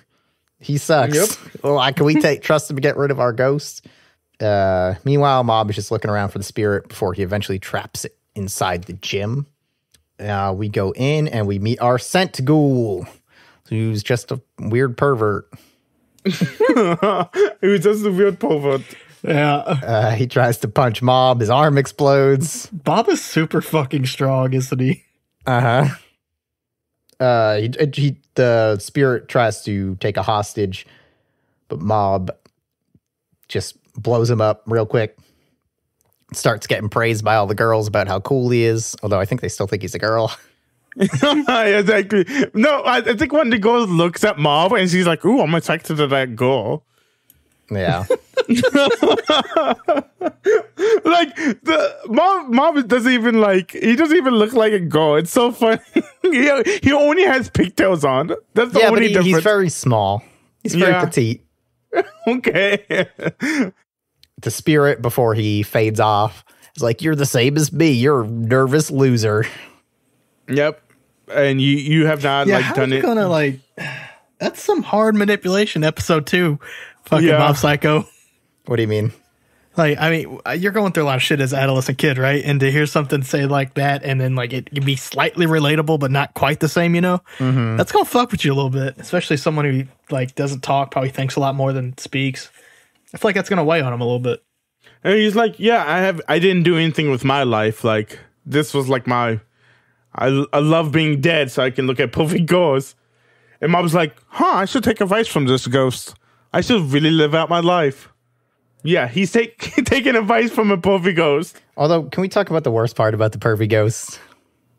S3: He sucks.
S2: Yep.
S3: Well, can we trust him to get rid of our ghost? Meanwhile, Mob is just looking around for the spirit before he eventually traps it inside the gym. We go in and we meet our scent ghoul, who's just a weird pervert.
S2: It was just a weird pervert.
S1: Yeah.
S3: He tries to punch Mob. His arm explodes.
S1: Bob is super fucking strong, isn't he?
S3: The spirit tries to take a hostage, but Mob just blows him up real quick. Starts getting praised by all the girls about how cool he is, although I think they still think he's a girl.
S2: Exactly. No, I think when the girl looks at Mob and she's like, ooh, I'm attracted to that girl.
S3: Yeah.
S2: Like the Mob doesn't even he doesn't even look like a girl. It's so funny. he only has pigtails on. That's the only difference.
S3: He's very small. He's very petite.
S2: Okay.
S3: The spirit, before he fades off, is like, you're the same as me. You're a nervous loser.
S2: Yep. And you have not
S1: how
S2: done
S1: are you
S2: it.
S1: gonna that's some hard manipulation. Episode 2, fucking
S2: Yeah.
S1: Mob Psycho.
S3: What do you mean?
S1: You're going through a lot of shit as an adolescent kid, right? And to hear something say like that, and then it can be slightly relatable, but not quite the same,
S3: Mm-hmm.
S1: that's gonna fuck with you a little bit, especially someone who doesn't talk, probably thinks a lot more than speaks. I feel like that's gonna weigh on him a little bit.
S2: And he's like, yeah, I didn't do anything with my life. Like, this was like I love being dead so I can look at perfect ghosts. And Mob's like, I should take advice from this ghost. I should really live out my life. Yeah, he's taking advice from a perfect ghost.
S3: Although, can we talk about the worst part about the pervy ghost?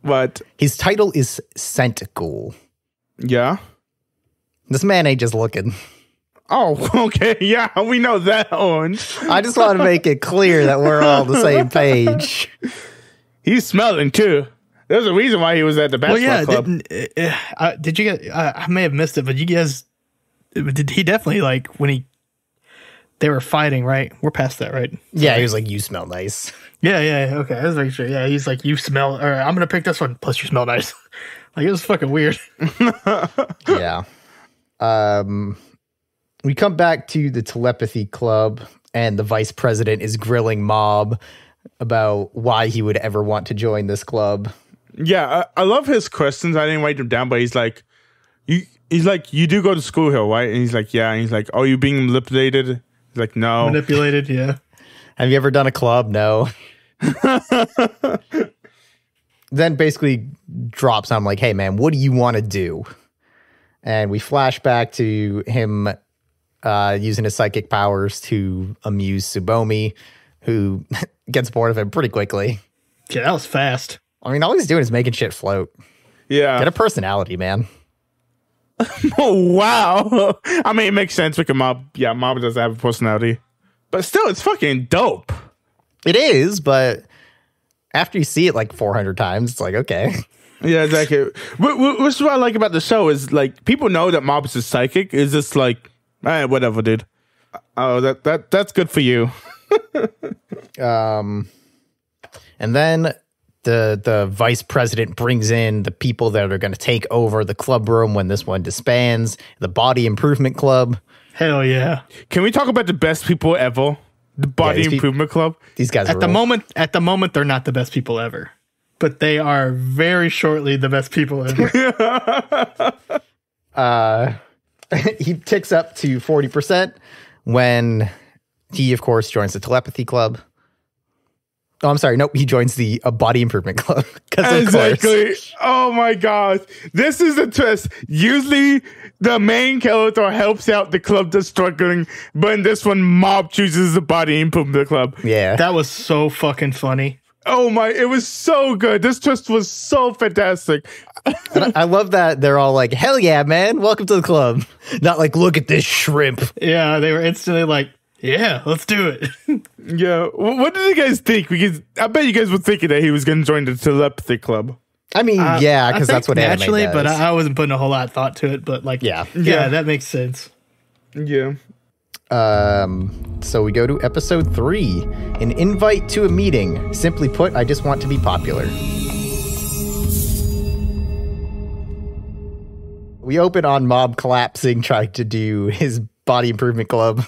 S2: What?
S3: His title is Scent Ghoul.
S2: Yeah.
S3: This man ain't just looking.
S2: Oh, okay. Yeah, we know that one.
S3: I just want to make it clear that we're all on the same page.
S2: He's smelling too. There's a reason why he was at the basketball club.
S1: Did you get? I may have missed it, but you guys, did he definitely when they were fighting? Right, we're past that, right?
S3: Yeah, he was like, "You smell nice."
S1: Yeah. Okay, I was making sure. Yeah, he's like, "You smell," or "I'm gonna pick this one." Plus, you smell nice. It was fucking weird.
S3: Yeah. We come back to the telepathy club, and the vice president is grilling Mob about why he would ever want to join this club.
S2: Yeah, I love his questions. I didn't write them down, but he's like, you do go to school here, right? And he's like, yeah. And he's like, oh, you being manipulated? He's like, no.
S1: Manipulated, yeah.
S3: Have you ever done a club? No. Then basically drops on like, hey, man, what do you want to do? And we flash back to him using his psychic powers to amuse Tsubomi, who gets bored of him pretty quickly.
S1: Yeah, that was fast.
S3: I mean, all he's doing is making shit float.
S2: Yeah.
S3: Get a personality, man.
S2: Oh, wow. I mean, it makes sense because Mob doesn't have a personality. But still, it's fucking dope.
S3: It is, but after you see it like 400 times, it's like, okay.
S2: Yeah, exactly. Which is what I like about the show is like people know that Mob is a psychic. It's just like, whatever, dude. Oh, that's good for you.
S3: And then the vice president brings in the people that are going to take over the club room when this one disbands, the Body Improvement Club.
S1: Hell yeah.
S2: Can we talk about the best people ever? The Body Improvement Club?
S3: These guys
S1: at the moment, they're not the best people ever. But they are very shortly the best people ever.
S3: He ticks up to 40% when he, of course, joins the telepathy club. Oh, I'm sorry. Nope, he joins the Body Improvement Club.
S2: Exactly. Oh my gosh. This is a twist. Usually the main character helps out the club that's struggling, but in this one, Mob chooses the Body Improvement Club.
S3: Yeah.
S1: That was so fucking funny.
S2: Oh my, it was so good. This twist was so fantastic.
S3: I love that they're all like, hell yeah, man, welcome to the club. Not like, look at this shrimp.
S1: Yeah, they were instantly like, yeah, let's do it.
S2: Yeah. What did you guys think? Because I bet you guys were thinking that he was going to join the telepathy club.
S3: I mean, yeah, because that's what
S1: naturally,
S3: anime does.
S1: but I wasn't putting a whole lot of thought to it. But like, yeah, that makes sense.
S2: Yeah.
S3: So we go to episode 3, an invite to a meeting. Simply put, I just want to be popular. We open on Mob collapsing, trying to do his Body Improvement Club.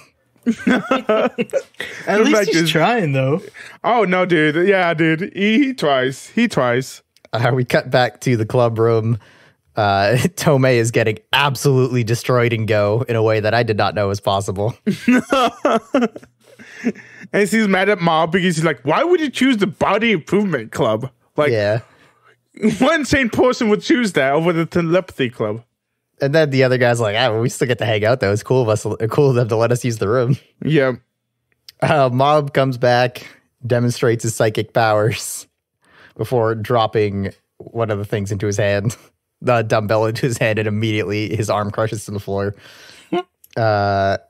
S1: At least he's trying, though.
S2: Oh, no, dude. Yeah, dude. He tries. He tries.
S3: We cut back to the club room. Tomei is getting absolutely destroyed in Go in a way that I did not know was possible.
S2: And he's mad at Mob because he's like, why would you choose the Body Improvement Club? Like,
S3: yeah.
S2: One insane person would choose that over the telepathy club.
S3: And then the other guy's like, well, we still get to hang out, though. It's cool of them to let us use the room.
S2: Yeah.
S3: Mob comes back, demonstrates his psychic powers before dropping one of the things into his hand, the dumbbell into his hand, and immediately his arm crushes to the floor.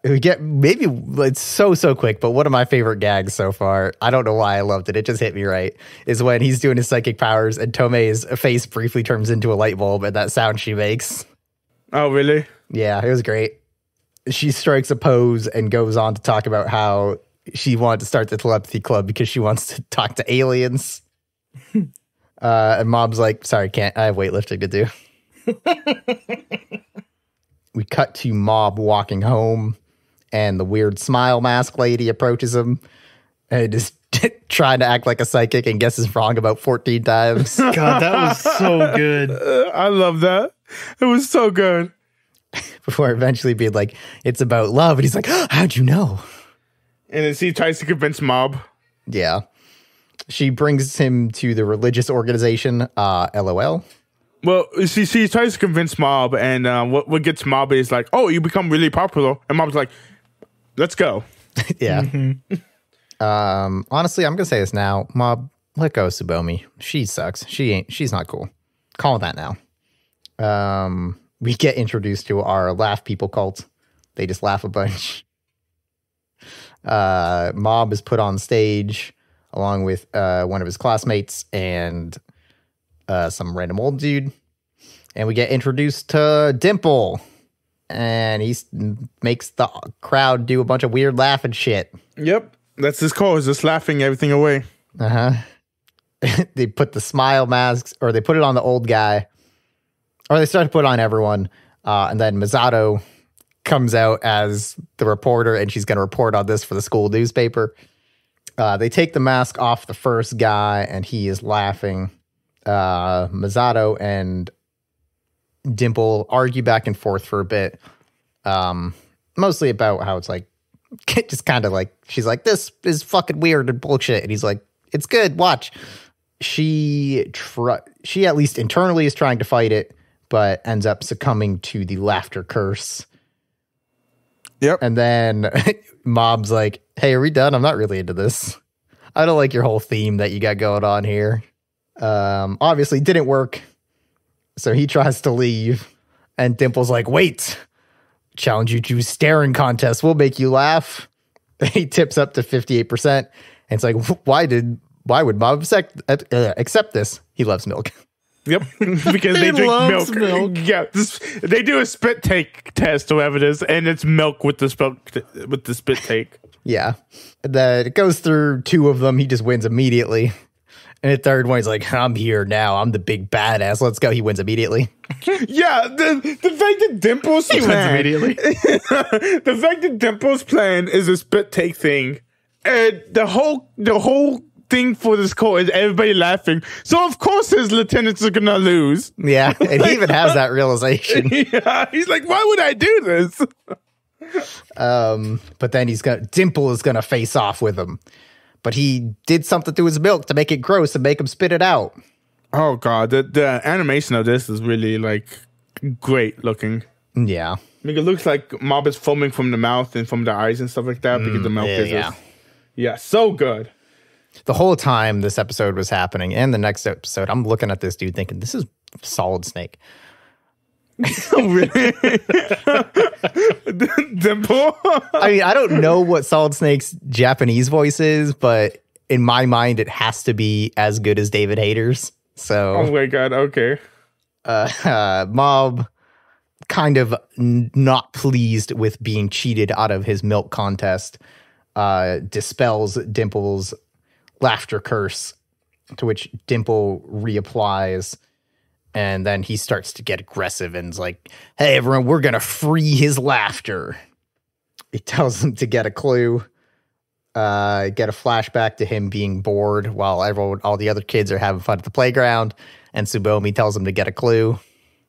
S3: We get maybe it's so quick, but one of my favorite gags so far, I don't know why I loved it, it just hit me right, is when he's doing his psychic powers and Tomei's face briefly turns into a light bulb and that sound she makes.
S2: Oh, really?
S3: Yeah, it was great. She strikes a pose and goes on to talk about how she wanted to start the telepathy club because she wants to talk to aliens. And Mob's like, sorry, can't. I have weightlifting to do. We cut to Mob walking home, and the weird smile mask lady approaches him and is trying to act like a psychic and guesses wrong about 14 times.
S1: God, that was so good.
S2: I love that. It was so good.
S3: Before eventually being like, it's about love. And he's like, oh, how'd you know?
S2: And then he tries to convince Mob.
S3: Yeah. She brings him to the religious organization, LOL.
S2: Well, she tries to convince Mob, and what gets Mob is like, oh, you become really popular. And Mob's like, let's go.
S3: Yeah. Mm-hmm. Honestly, I'm going to say this now. Mob, let go of Tsubomi. She sucks. She's not cool. Call it that now. We get introduced to our laugh people cult. They just laugh a bunch. Mob is put on stage along with one of his classmates and some random old dude. And we get introduced to Dimple. And he makes the crowd do a bunch of weird laughing shit.
S2: Yep. That's his call, is just laughing everything away.
S3: Uh-huh. They put the smile masks, or they put it on the old guy. Or they start to put it on everyone. And then Misato comes out as the reporter, and she's going to report on this for the school newspaper. They take the mask off the first guy, and he is laughing. Masato and Dimple argue back and forth for a bit. Mostly about how it's like, just kind of like, she's like, this is fucking weird and bullshit. And he's like, it's good, watch. She at least internally is trying to fight it, but ends up succumbing to the laughter curse.
S2: Yep.
S3: And then Mom's like, hey, are we done? I'm not really into this. I don't like your whole theme that you got going on here. Obviously didn't work. So he tries to leave. And Dimple's like, wait, challenge you to a staring contest. We'll make you laugh. He tips up to 58%. And it's like, why would Mom accept this? He loves milk.
S2: Yep, because they drink milk. Yeah, they do a spit take test or whatever it is, and it's milk with the spit take.
S3: Yeah, it goes through 2 of them. He just wins immediately, and the third one he's like, "I'm here now. I'm the big badass. Let's go." He wins immediately.
S2: Yeah, the fact that Dimple's
S1: He wins immediately.
S2: The fact that Dimple's plan is a spit take thing, and the whole thing for this call is everybody laughing. So of course his lieutenants are gonna lose.
S3: Yeah, and he even has that realization.
S2: Yeah, he's like, why would I do this?
S3: But then Dimple is gonna face off with him. But he did something to his milk to make it gross and make him spit it out.
S2: Oh god, the animation of this is really like great looking.
S3: Yeah.
S2: I mean, it looks like Mob is foaming from the mouth and from the eyes and stuff like that because the milk is just, yeah, so good.
S3: The whole time this episode was happening and the next episode, I'm looking at this dude thinking, this is Solid Snake.
S2: Oh, really? Dimple?
S3: I mean, I don't know what Solid Snake's Japanese voice is, but in my mind, it has to be as good as David Hayter's. So,
S2: oh my god, okay.
S3: Mob, kind of not pleased with being cheated out of his milk contest, dispels Dimple's laughter curse, to which Dimple reapplies, and then he starts to get aggressive and is like, hey everyone, we're gonna free his laughter. He tells them to get a clue, get a flashback to him being bored while all the other kids are having fun at the playground, and Tsubomi tells him to get a clue.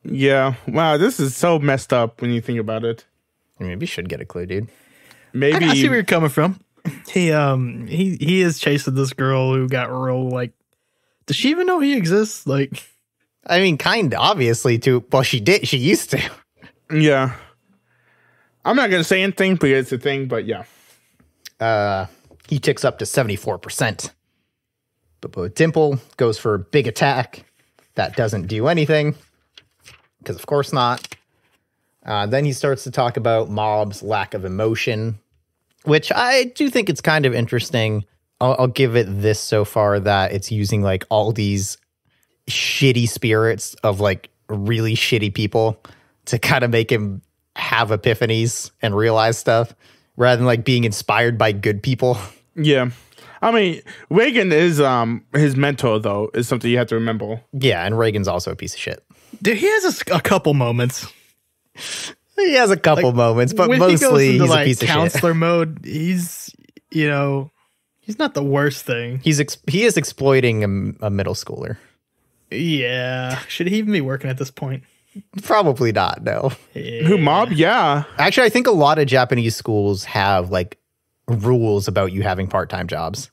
S2: Yeah, wow, this is so messed up when you think about it.
S3: Maybe you should get a clue, dude.
S2: Maybe
S1: I see where you're coming from. He is chasing this girl who got real, like, does she even know he exists? Like,
S3: I mean, kind of, obviously, well, she used to.
S2: Yeah. I'm not going to say anything because it's a thing, but yeah.
S3: He ticks up to 74%. But Dimple goes for a big attack. That doesn't do anything. Because of course not. Then he starts to talk about Mob's lack of emotion, which I do think it's kind of interesting. I'll give it this so far, that it's using like all these shitty spirits of like really shitty people to kind of make him have epiphanies and realize stuff rather than like being inspired by good people.
S2: Yeah. I mean, Reigen is his mentor, though, is something you have to remember.
S3: Yeah, and Reigen's also a piece of shit.
S1: dude, he has a couple moments.
S3: He has a couple moments, but
S1: when
S3: mostly
S1: he goes into,
S3: he's
S1: like,
S3: a piece of
S1: counselor
S3: shit.
S1: mode. He's not the worst thing.
S3: He is exploiting a middle schooler.
S1: Yeah, should he even be working at this point?
S3: Probably not, no.
S1: Yeah.
S2: Who, Mob? Yeah.
S3: Actually, I think a lot of Japanese schools have like rules about you having part-time jobs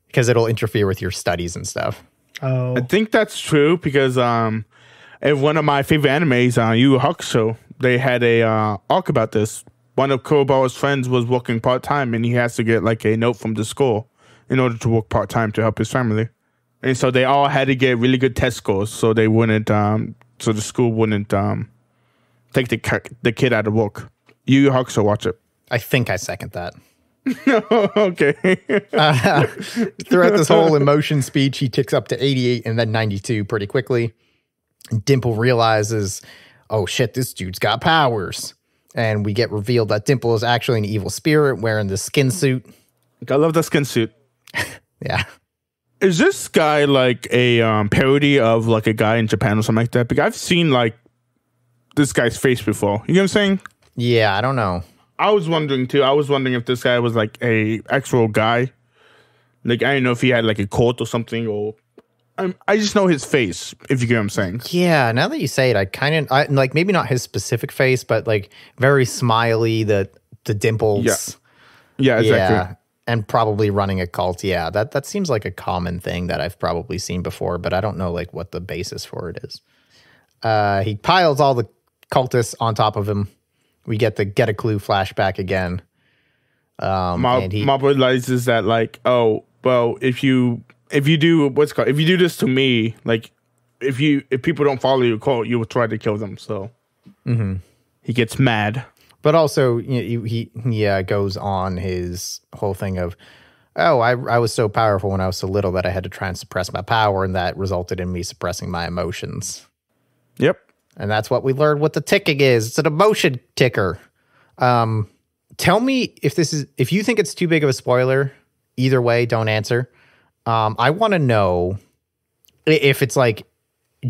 S3: because it'll interfere with your studies and stuff.
S1: Oh,
S2: I think that's true because in one of my favorite animes, Yu Yu Hakusho, they had a arc about this. One of Kurobawa's friends was working part-time and he has to get like a note from the school in order to work part-time to help his family. And so they all had to get really good test scores so they wouldn't, so the school wouldn't take the kid out of work. Yu Yu Hakusho, watch it.
S3: I think I second that.
S2: Okay.
S3: Throughout this whole emotion speech, he ticks up to 88 and then 92 pretty quickly. Dimple realizes, oh shit, this dude's got powers. And we get revealed that Dimple is actually an evil spirit wearing the skin suit.
S2: I love the skin suit.
S3: Yeah.
S2: Is this guy like a parody of like a guy in Japan or something like that? Because I've seen like this guy's face before. You know what I'm saying?
S3: Yeah, I don't know.
S2: I was wondering too. I was wondering if this guy was like a actual guy. Like I don't know if he had like a cult or something, or I just know his face, if you get what I'm saying.
S3: Yeah, now that you say it, I like maybe not his specific face, but like very smiley, the dimples.
S2: Yeah, exactly.
S3: Yeah, and probably running a cult. Yeah, that seems like a common thing that I've probably seen before, but I don't know like what the basis for it is. He piles all the cultists on top of him. We get the Get a Clue flashback again.
S2: Mob realizes that like, oh, well, if you do this to me, like if people don't follow your cult, you will try to kill them. So he gets mad.
S3: But also, he goes on his whole thing of, oh, I was so powerful when I was so little that I had to try and suppress my power, and that resulted in me suppressing my emotions.
S2: Yep.
S3: And that's what we learned what the ticking is. It's an emotion ticker. Tell me if you think it's too big of a spoiler. Either way, don't answer. I want to know if it's like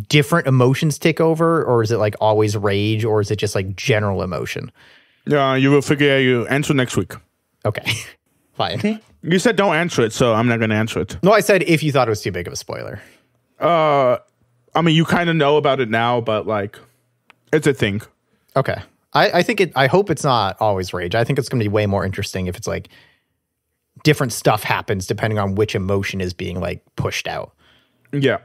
S3: different emotions tick over, or is it like always rage, or is it just like general emotion?
S2: Yeah, you will figure out your answer next week.
S3: Okay, fine.
S2: You said don't answer it, so I'm not going to answer it.
S3: No, I said if you thought it was too big of a spoiler.
S2: I mean, you kind of know about it now, but like, it's a thing.
S3: Okay. I hope it's not always rage. I think it's going to be way more interesting if it's like different stuff happens depending on which emotion is being like pushed out.
S2: Yeah.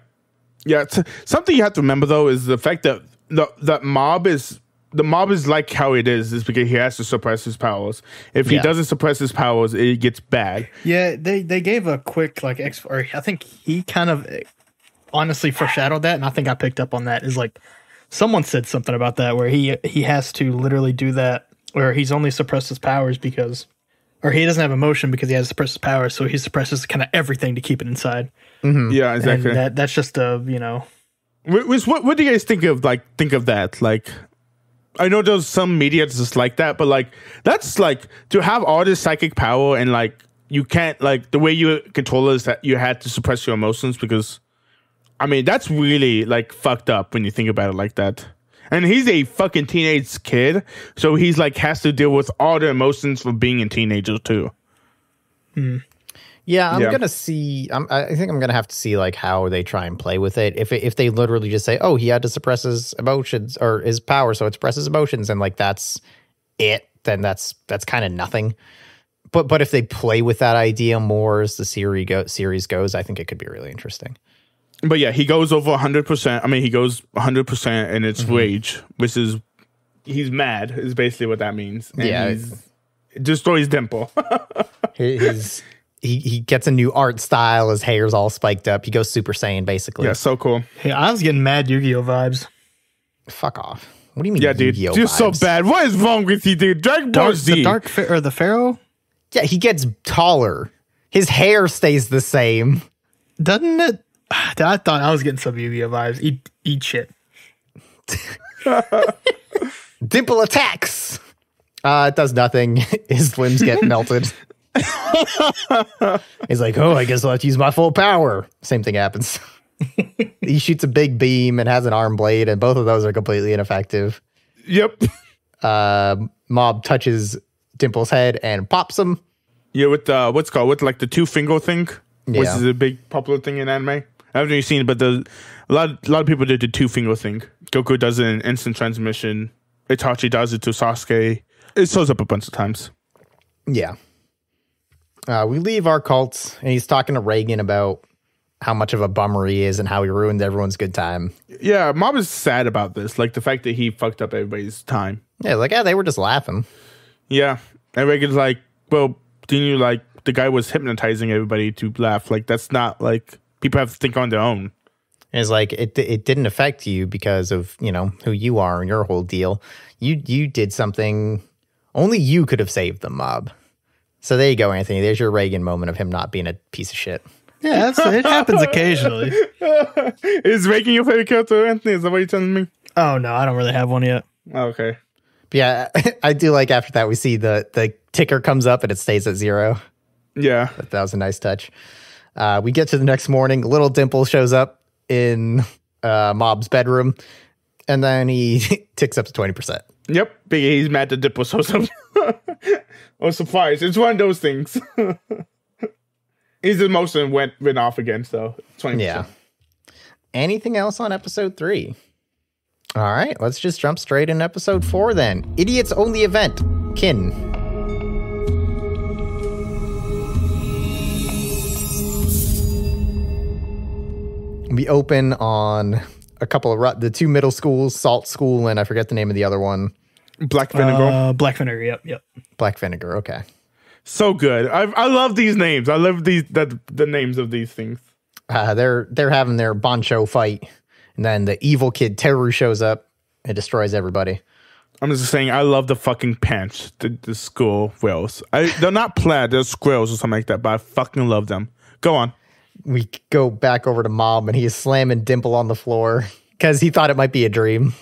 S2: Yeah. Something you have to remember though is the fact that the mob is like how it is because he has to suppress his powers. If he doesn't suppress his powers, it gets bad.
S1: Yeah, they gave a quick like or I think he kind of honestly foreshadowed that, and I think I picked up on that. Is like someone said something about that where he has to literally do that, where he's only suppressed his powers because, or he doesn't have emotion because he has to suppress his powers, so he suppresses kind of everything to keep it inside.
S2: Mm-hmm. Yeah, exactly.
S1: And that's just
S2: What do you guys think of that? Like, I know there's some media that's just like that, but like that's like to have all this psychic power and like you can't like the way you control it is that you had to suppress your emotions because. I mean, that's really, like, fucked up when you think about it like that. And he's a fucking teenage kid, so he's, like, has to deal with all the emotions for being a teenager, too.
S3: Yeah, I'm going to see... I think I'm going to have to see, like, how they try and play with it. If they literally just say, oh, he had to suppress his emotions, or his power, so it suppresses emotions, and, like, that's it, then that's kind of nothing. But if they play with that idea more as the series goes, I think it could be really interesting.
S2: But yeah, he goes over 100%. I mean, he goes 100% and it's rage, which is, he's mad, is basically what that means. And he destroys Dimple.
S3: He gets a new art style. His hair's all spiked up. He goes Super Saiyan, basically.
S2: Yeah, so cool.
S1: Hey, I was getting mad Yu-Gi-Oh vibes.
S3: Fuck off. What do you mean?
S2: Yeah, dude,
S3: Yu-Gi-Oh
S2: you're
S3: vibes?
S2: so bad. What is wrong with you, dude? Dragon Ball Z.
S1: The Pharaoh?
S3: Yeah, he gets taller. His hair stays the same.
S1: Doesn't it? I thought I was getting some Yu-Gi-Oh vibes. Eat shit.
S3: Dimple attacks. It does nothing. His limbs get melted. He's like, oh, I guess I'll have to use my full power. Same thing happens. He shoots a big beam and has an arm blade, and both of those are completely ineffective.
S2: Yep.
S3: Mob touches Dimple's head and pops him.
S2: Yeah, with with like the 2-finger thing, which is a big popular thing in anime. I haven't really seen it, but a lot of people did the 2-finger thing. Goku does it in instant transmission. Itachi does it to Sasuke. It shows up a bunch of times.
S3: Yeah. We leave our cult, and he's talking to Reigen about how much of a bummer he is and how he ruined everyone's good time.
S2: Yeah, Mob is sad about this. Like, the fact that he fucked up everybody's time.
S3: Yeah, like, they were just laughing.
S2: Yeah. And Reigen's like, well, didn't you, like, the guy was hypnotizing everybody to laugh. Like, that's not, like... People have to think on their own.
S3: And it's like, it didn't affect you because of, who you are and your whole deal. You did something, only you could have saved the mob. So there you go, Anthony. There's your Reigen moment of him not being a piece of shit.
S1: Yeah, it happens occasionally.
S2: Is Reigen your favorite character, Anthony? Is that what you're telling me?
S1: Oh, no, I don't really have one yet.
S2: Oh, okay.
S3: But yeah, I do like after that we see the ticker comes up and it stays at 0.
S2: Yeah.
S3: That was a nice touch. We get to the next morning. Little Dimple shows up in Mob's bedroom, and then he ticks up to 20%.
S2: Yep, he's mad that Dimple shows up. Or surprised. It's one of those things. His emotion went off again, so 20%.
S3: Yeah. anything else on episode 3? All right, let's just jump straight in episode 4 then. Idiots Only Event. Kin. We open on a couple of the 2 middle schools, Salt School, and I forget the name of the other one.
S2: Black Vinegar.
S1: Black Vinegar. Yep.
S3: Black Vinegar. Okay.
S2: So good. I love these names. I love the names of these things.
S3: They're having their Bancho fight, and then the evil kid Teru shows up and destroys everybody.
S2: I'm just saying, I love the fucking pants, the school whales. They're not plaid, they're squirrels or something like that, but I fucking love them. Go on.
S3: We go back over to Mob, and he's slamming Dimple on the floor because he thought it might be a dream.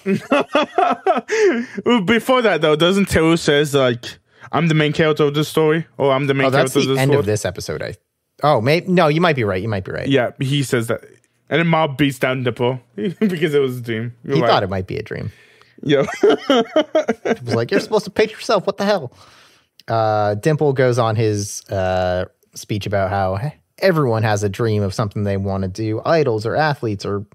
S2: Before that, though, doesn't Teru says, like, I'm the main character of this story? Or I'm the main character of this story?
S3: That's the end of this episode. No, you might be right.
S2: Yeah, he says that. And then Mob beats down Dimple because it was a dream.
S3: He thought it might be a dream.
S2: Yeah.
S3: It was like, you're supposed to pace yourself. What the hell? Dimple goes on his speech about how everyone has a dream of something they want to do, idols or athletes or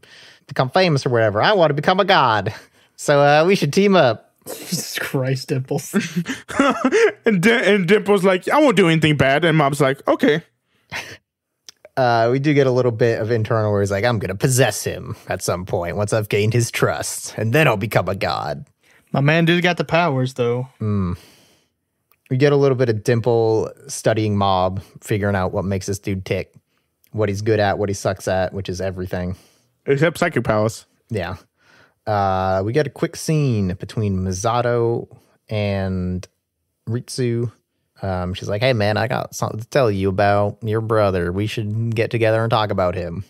S3: become famous or whatever. I want to become a god. So we should team up.
S1: Jesus Christ, Dimples.
S2: and Dimple's like, I won't do anything bad. And Mob's like, okay.
S3: We do get a little bit of internal where he's like, I'm going to possess him at some point once I've gained his trust, and then I'll become a god.
S1: My man dude got the powers, though.
S3: We get a little bit of Dimple studying Mob, figuring out what makes this dude tick, what he's good at, what he sucks at, which is everything.
S2: Except psychic powers.
S3: Yeah. We get a quick scene between Misato and Ritsu. She's like, hey, man, I got something to tell you about your brother. We should get together and talk about him.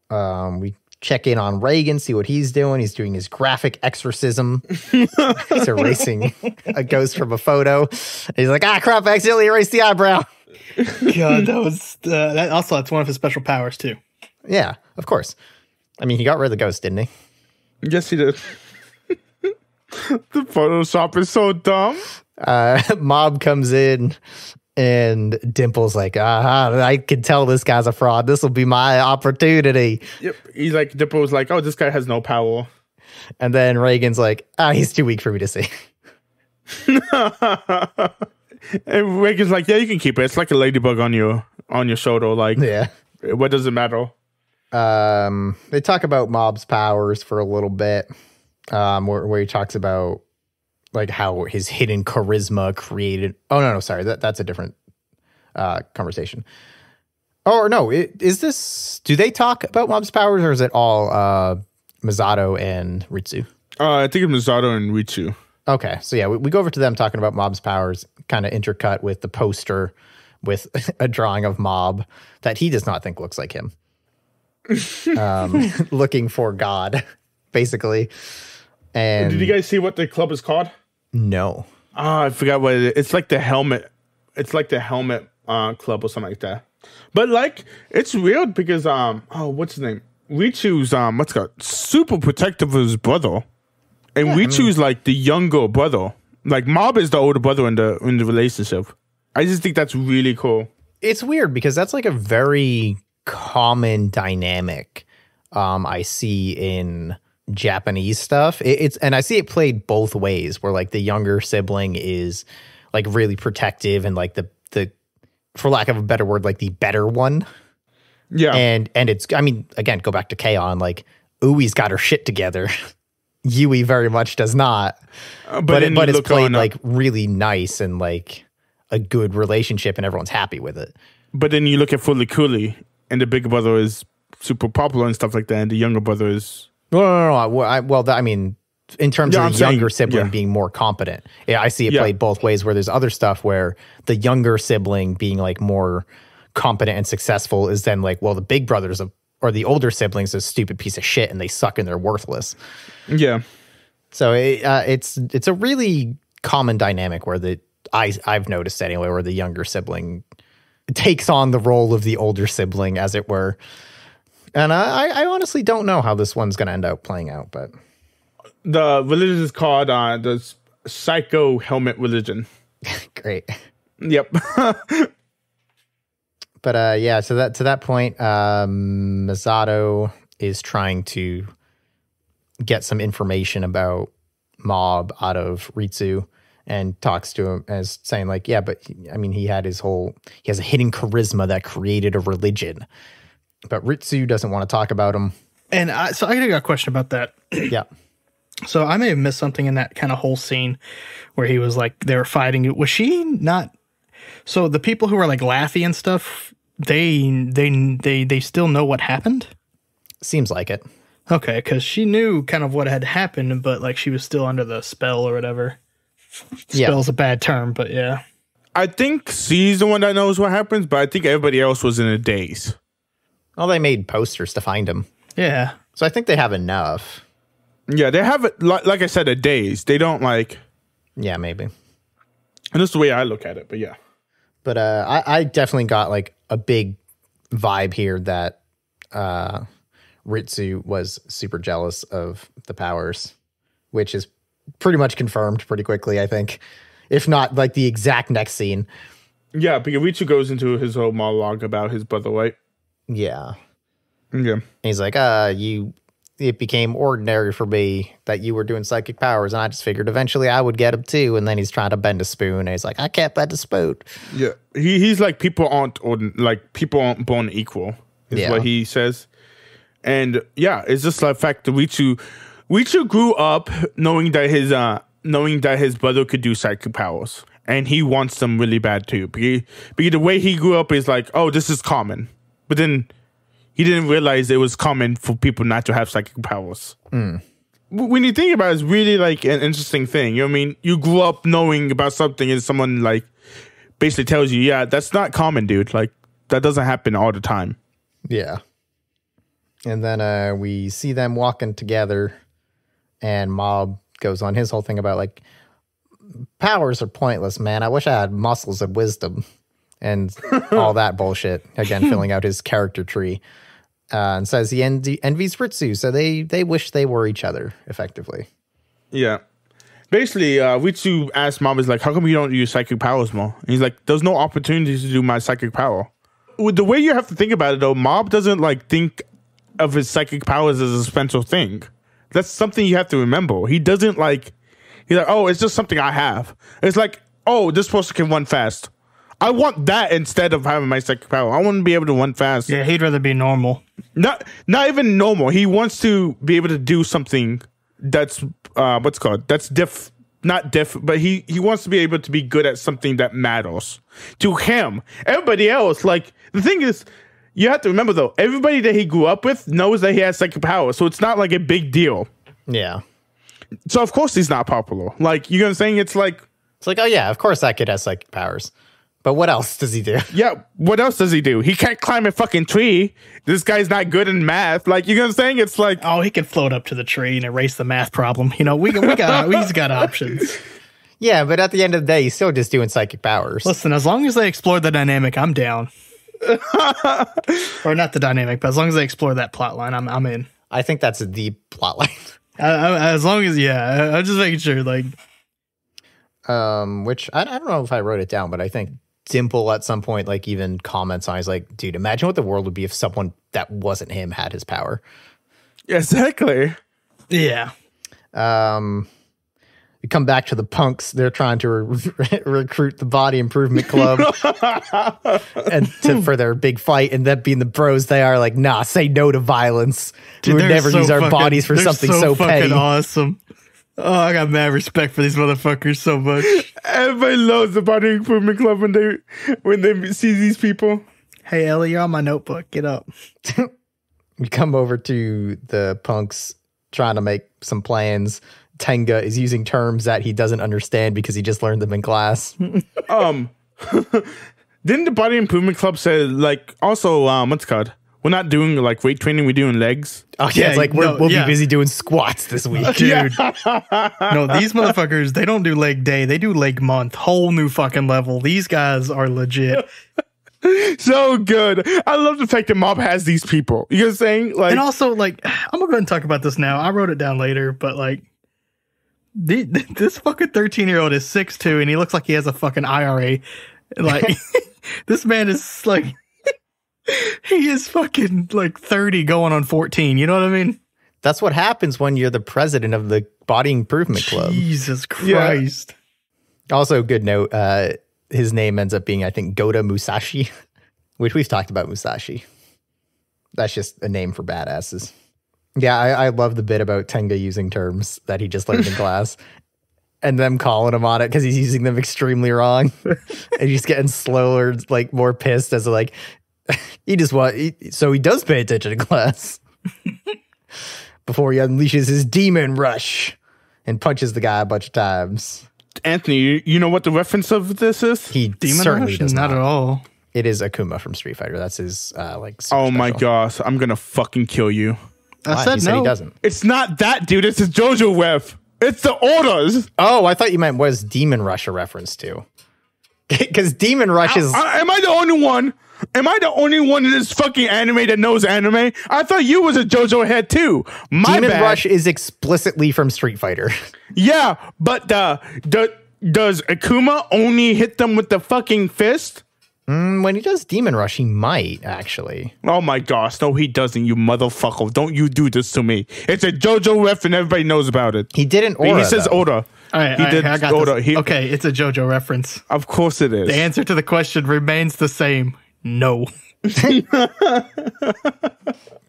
S3: We check in on Reigen, see what he's doing. He's doing his graphic exorcism. He's erasing a ghost from a photo. He's like, crap, I accidentally erased the eyebrow.
S1: God, that was that's one of his special powers, too.
S3: Yeah, of course. I mean, he got rid of the ghost, didn't he?
S2: Yes, he did. The Photoshop is so dumb.
S3: Mob comes in and Dimple's like, I can tell this guy's a fraud. This will be my opportunity.
S2: Yep. He's like, Dimple's like, oh, this guy has no power.
S3: And then Reigen's like, he's too weak for me to see.
S2: And Reigen's like, yeah, you can keep it. It's like a ladybug on your shoulder. Like,
S3: yeah.
S2: What does it matter?
S3: They talk about Mob's powers for a little bit, where he talks about like how his hidden charisma created. Oh no, sorry, that's a different conversation. Oh no, is this? Do they talk about Mob's powers, or is it all Misato and Ritsu?
S2: I think it's Misato and Ritsu.
S3: Okay, so yeah, we go over to them talking about Mob's powers, kind of intercut with the poster with a drawing of Mob that he does not think looks like him. Looking for God, basically. And
S2: did you guys see what the club is called?
S3: No.
S2: I forgot what it is. It's like the helmet. It's like the helmet club or something like that. But like, it's weird because what's his name? Richu's what's it called? Super protective of his brother, and Richu's like the younger brother. Like Mob is the older brother in the relationship. I just think that's really cool.
S3: It's weird because that's like a very common dynamic I see in Japanese stuff. And I see it played both ways, where like the younger sibling is like really protective and like the for lack of a better word, like the better one.
S2: Yeah.
S3: And it's, I mean, again, go back to K-On! Like Ui's got her shit together. Yui very much does not. But it's played like really nice and like a good relationship, and everyone's happy with it.
S2: But then you look at Fully Cooley, and the bigger brother is super popular and stuff like that, and the younger brother is...
S3: No. I mean, in terms of the younger sibling being more competent, I see it played both ways, where there's other stuff where the younger sibling being like more competent and successful is then like, well, the big brothers or the older siblings is a stupid piece of shit and they suck and they're worthless.
S2: Yeah.
S3: So it's a really common dynamic where I've noticed anyway, where the younger sibling takes on the role of the older sibling, as it were. And I honestly don't know how this one's going to end up playing out, but
S2: the religion is called the Psycho Helmet Religion.
S3: Great.
S2: Yep.
S3: But yeah, so to that point, Misato is trying to get some information about Mob out of Ritsu and talks to him as saying like, yeah, but I mean, he has a hidden charisma that created a religion, but Ritsu doesn't want to talk about him.
S1: And so I got a question about that.
S3: Yeah.
S1: So I may have missed something in that kind of whole scene where he was like, they were fighting. Was she not? So the people who were like Laffy and stuff, they still know what happened?
S3: Seems like it.
S1: Okay, because she knew kind of what had happened, but like she was still under the spell or whatever. Spell's a bad term, but yeah.
S2: I think she's the one that knows what happens, but I think everybody else was in a daze.
S3: Well, they made posters to find him.
S1: Yeah.
S3: So I think they have enough.
S2: Yeah, they have it, like I said, a daze. They don't like...
S3: Yeah, maybe.
S2: And that's the way I look at it, but yeah.
S3: But I definitely got like a big vibe here that Ritsu was super jealous of the powers, which is pretty much confirmed pretty quickly, I think. If not like the exact next scene.
S2: Yeah, because Ritsu goes into his whole monologue about his brother, right?
S3: Yeah.
S2: Yeah.
S3: He's like, it became ordinary for me that you were doing psychic powers, and I just figured eventually I would get them too. And then he's trying to bend a spoon, and he's like, I can't bend a spoon.
S2: Yeah. He's like, people aren't born equal, is what he says. And yeah, it's just like the fact that Ritsu grew up knowing that his brother could do psychic powers, and he wants them really bad too. Because the way he grew up is like, oh, this is common, but then he didn't realize it was common for people not to have psychic powers. When you think about it, it's really like an interesting thing. You know what I mean? You grew up knowing about something, and someone like basically tells you, yeah, that's not common, dude. Like that doesn't happen all the time.
S3: Yeah. And then we see them walking together, and Mob goes on his whole thing about like, powers are pointless, man. I wish I had muscles and wisdom and all that bullshit. Again, filling out his character tree. And says he envies Ritsu, so they wish they were each other, effectively.
S2: Yeah. Basically, Ritsu asked Mob, is like, how come you don't use psychic powers more? And he's like, there's no opportunity to do my psychic power. With the way you have to think about it, though, Mob doesn't like think of his psychic powers as a special thing. That's something you have to remember. He doesn't like, he's like, oh, it's just something I have. It's like, oh, this person can run fast. I want that instead of having my psychic power. I want to be able to run fast.
S1: Yeah, he'd rather be normal.
S2: Not even normal. He wants to be able to do something that's not diff, but he wants to be able to be good at something that matters to him. Everybody else, like, the thing is, you have to remember though, everybody that he grew up with knows that he has psychic power, so it's not like a big deal.
S3: Yeah.
S2: So of course he's not popular. Like, you know what I'm saying? It's like,
S3: oh yeah, of course that kid has psychic powers. But what else does he do?
S2: Yeah, what else does he do? He can't climb a fucking tree. This guy's not good in math. Like, you know what I'm saying? It's like,
S1: oh, he can float up to the tree and erase the math problem. You know, he's got options.
S3: Yeah, but at the end of the day, he's still just doing psychic powers.
S1: Listen, as long as they explore the dynamic, I'm down. Or not the dynamic, but as long as they explore that plot line, I'm in.
S3: I think that's the plot line.
S1: As long as, yeah, I'm just making sure, like.
S3: Which I don't know if I wrote it down, but I think Dimple at some point, like, even comments on, he's like, dude, imagine what the world would be if someone that wasn't him had his power.
S2: Exactly.
S1: Yeah.
S3: We come back to the punks. They're trying to recruit the Body Improvement Club and for their big fight. And that being the bros, they are like, nah, say no to violence.
S1: Dude,
S3: we would never use our bodies for something so petty.
S1: Awesome. Oh, I got mad respect for these motherfuckers so much.
S2: Everybody loves the Body Improvement Club when they see these people.
S1: Hey, Ellie, you're on my notebook. Get up.
S3: We come over to the punks trying to make some plans. Tenga is using terms that he doesn't understand because he just learned them in class.
S2: Didn't the Body Improvement Club say, like, also, what's it called? We're not doing like weight training, we're doing legs.
S3: Oh yeah, it's like we'll be busy doing squats this week.
S1: Dude. No, these motherfuckers, they don't do leg day, they do leg month. Whole new fucking level. These guys are legit.
S2: So good. I love the fact that Mob has these people. You know what I'm saying? Like,
S1: and also, like, I'm gonna go ahead and talk about this now. I wrote it down later, but like, this fucking 13-year-old is 6'2", and he looks like he has a fucking IRA. Like, this man is like, He is fucking like 30 going on 14. You know what I mean?
S3: That's what happens when you're the president of the Body Improvement Club.
S1: Jesus Christ.
S3: Yeah. Also, good note, his name ends up being, I think, Gota Musashi, which we've talked about Musashi. That's just a name for badasses. Yeah, I love the bit about Tenga using terms that he just learned in class and them calling him on it because he's using them extremely wrong. And he's getting slower, like more pissed as like, so he does pay attention in class. Before he unleashes his demon rush and punches the guy a bunch of times.
S2: Anthony, you know what the reference of this is?
S3: He
S1: Demon
S3: certainly
S1: Rush?
S3: does
S1: Not at all.
S3: It is Akuma from Street Fighter. That's his super
S2: Oh my
S3: special.
S2: gosh, I'm gonna fucking kill you.
S1: I
S3: Why?
S1: said
S3: He said
S1: no.
S3: he doesn't.
S2: It's not that, dude. It's a JoJo ref. It's the orders.
S3: Oh, I thought you meant was Demon Rush a reference to? Because Demon Rush is...
S2: Am I the only one? Am I the only one in this fucking anime that knows anime? I thought you was a JoJo head too. My
S3: Demon
S2: bad.
S3: Rush is explicitly from Street Fighter.
S2: Yeah, but does Akuma only hit them with the fucking fist?
S3: When he does Demon Rush, he might, actually.
S2: Oh my gosh, no he doesn't, you motherfucker. Don't you do this to me. It's a JoJo ref and everybody knows about it.
S3: He didn't Aura,
S2: He says
S3: though.
S2: Oda.
S1: All right,
S2: He did
S1: I got
S2: Oda.
S1: this. Okay, it's a JoJo reference.
S2: Of course it is.
S1: The answer to the question remains the same. No.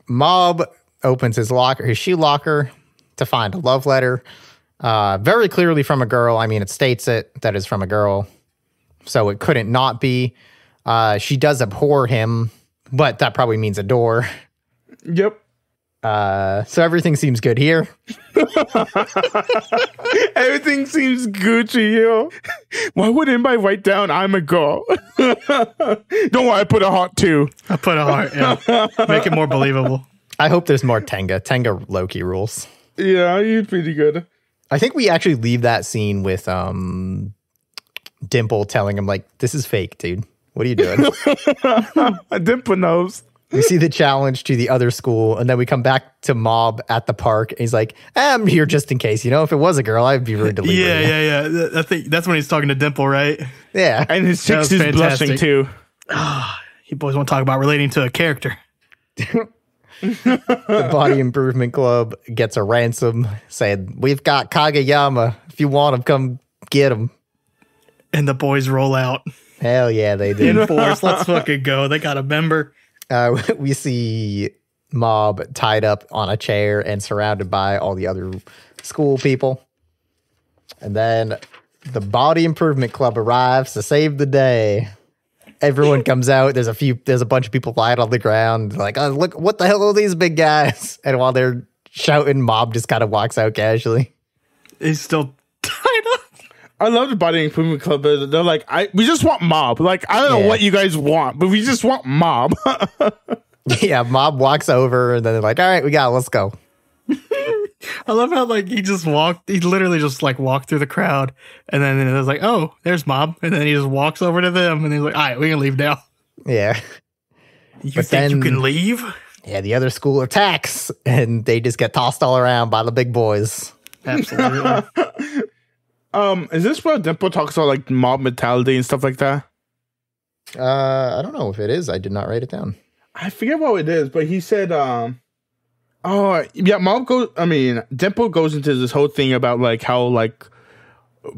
S3: Mob opens his shoe locker to find a love letter. Very clearly from a girl. I mean, it states that is from a girl. So it couldn't not be. She does abhor him, but that probably means adore.
S2: Yep.
S3: So everything seems good here.
S2: Everything seems Gucci, yo. Why would anybody write down I'm a girl? Don't worry, I put a heart too.
S1: I put a heart. Yeah. Make it more believable.
S3: I hope there's more Tenga. Tenga Loki rules.
S2: Yeah, you're pretty good.
S3: I think we actually leave that scene with Dimple telling him, like, this is fake, dude. What are you doing?
S2: Dimple knows.
S3: We see the challenge to the other school, and then we come back to Mob at the park, and he's like, I'm here just in case. You know, if it was a girl, I'd be rude to leave her.
S1: Yeah. I think that's when he's talking to Dimple, right?
S3: Yeah.
S2: And his
S1: That
S2: chicks
S1: was
S2: is blushing
S1: fantastic.
S2: too.
S1: You boys want to talk about relating to a character.
S3: The Body Improvement Club gets a ransom, saying, we've got Kageyama. If you want him, come get him.
S1: And the boys roll out
S3: Hell yeah, they did.
S1: in force. Let's fucking go. They got a member.
S3: We see Mob tied up on a chair and surrounded by all the other school people. And then the Body Improvement Club arrives to save the day. Everyone comes out. There's a bunch of people lying on the ground. Like, oh, look, what the hell are these big guys? And while they're shouting, Mob just kind of walks out casually.
S1: He's still tied up.
S2: I love the Body Improvement Club. They're like, we just want Mob. Like, I don't know
S3: Yeah.
S2: what you guys want, but we just want Mob.
S3: Yeah, Mob walks over and then they're like, all right, let's go.
S1: I love how like he literally just like walked through the crowd, and then it was like, oh, there's Mob, and then he just walks over to them, and he's like, all right, we can leave now.
S3: Yeah.
S1: You
S3: But
S1: think you
S3: then-
S1: can leave?
S3: Yeah, the other school attacks and they just get tossed all around by the big boys.
S1: Absolutely.
S2: Is this where Dimple talks about like mob mentality and stuff like that?
S3: I don't know if it is. I did not write it down.
S2: I forget what it is, but he said, Dimple goes into this whole thing about like how like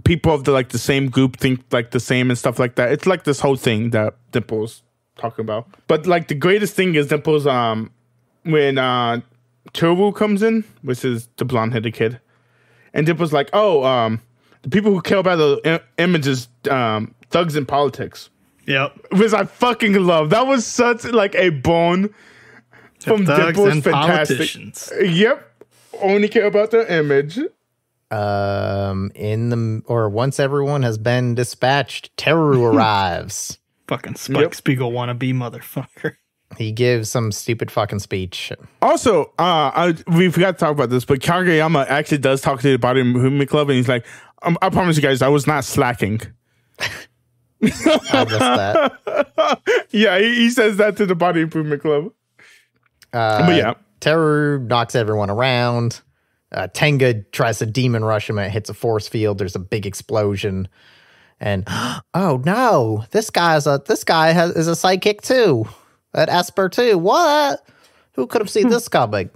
S2: people of the same group think like the same and stuff like that. It's like this whole thing that Dimple's talking about. But like the greatest thing is Dimple's when Toru comes in, which is the blonde headed kid, and Dimple's like, the people who care about the images, thugs in politics.
S1: Yep.
S2: Which I fucking love. That was such like a bone from
S1: Thugs
S2: Dimple's
S1: and
S2: fantastic.
S1: politicians.
S2: Yep. Only care about their image.
S3: Once everyone has been dispatched, Teru arrives.
S1: Fucking Spike Spiegel wannabe motherfucker.
S3: He gives some stupid fucking speech.
S2: Also, we forgot to talk about this, but Kageyama actually does talk to the Body Movement Club, and he's like, I promise you guys, I was not slacking.
S3: I missed that.
S2: Yeah, he says that to the Body Improvement Club. But yeah.
S3: Teru knocks everyone around. Tenga tries to demon rush him and it hits a force field. There's a big explosion. And oh no, this guy is a sidekick too. At Esper too. What? Who could have seen this coming?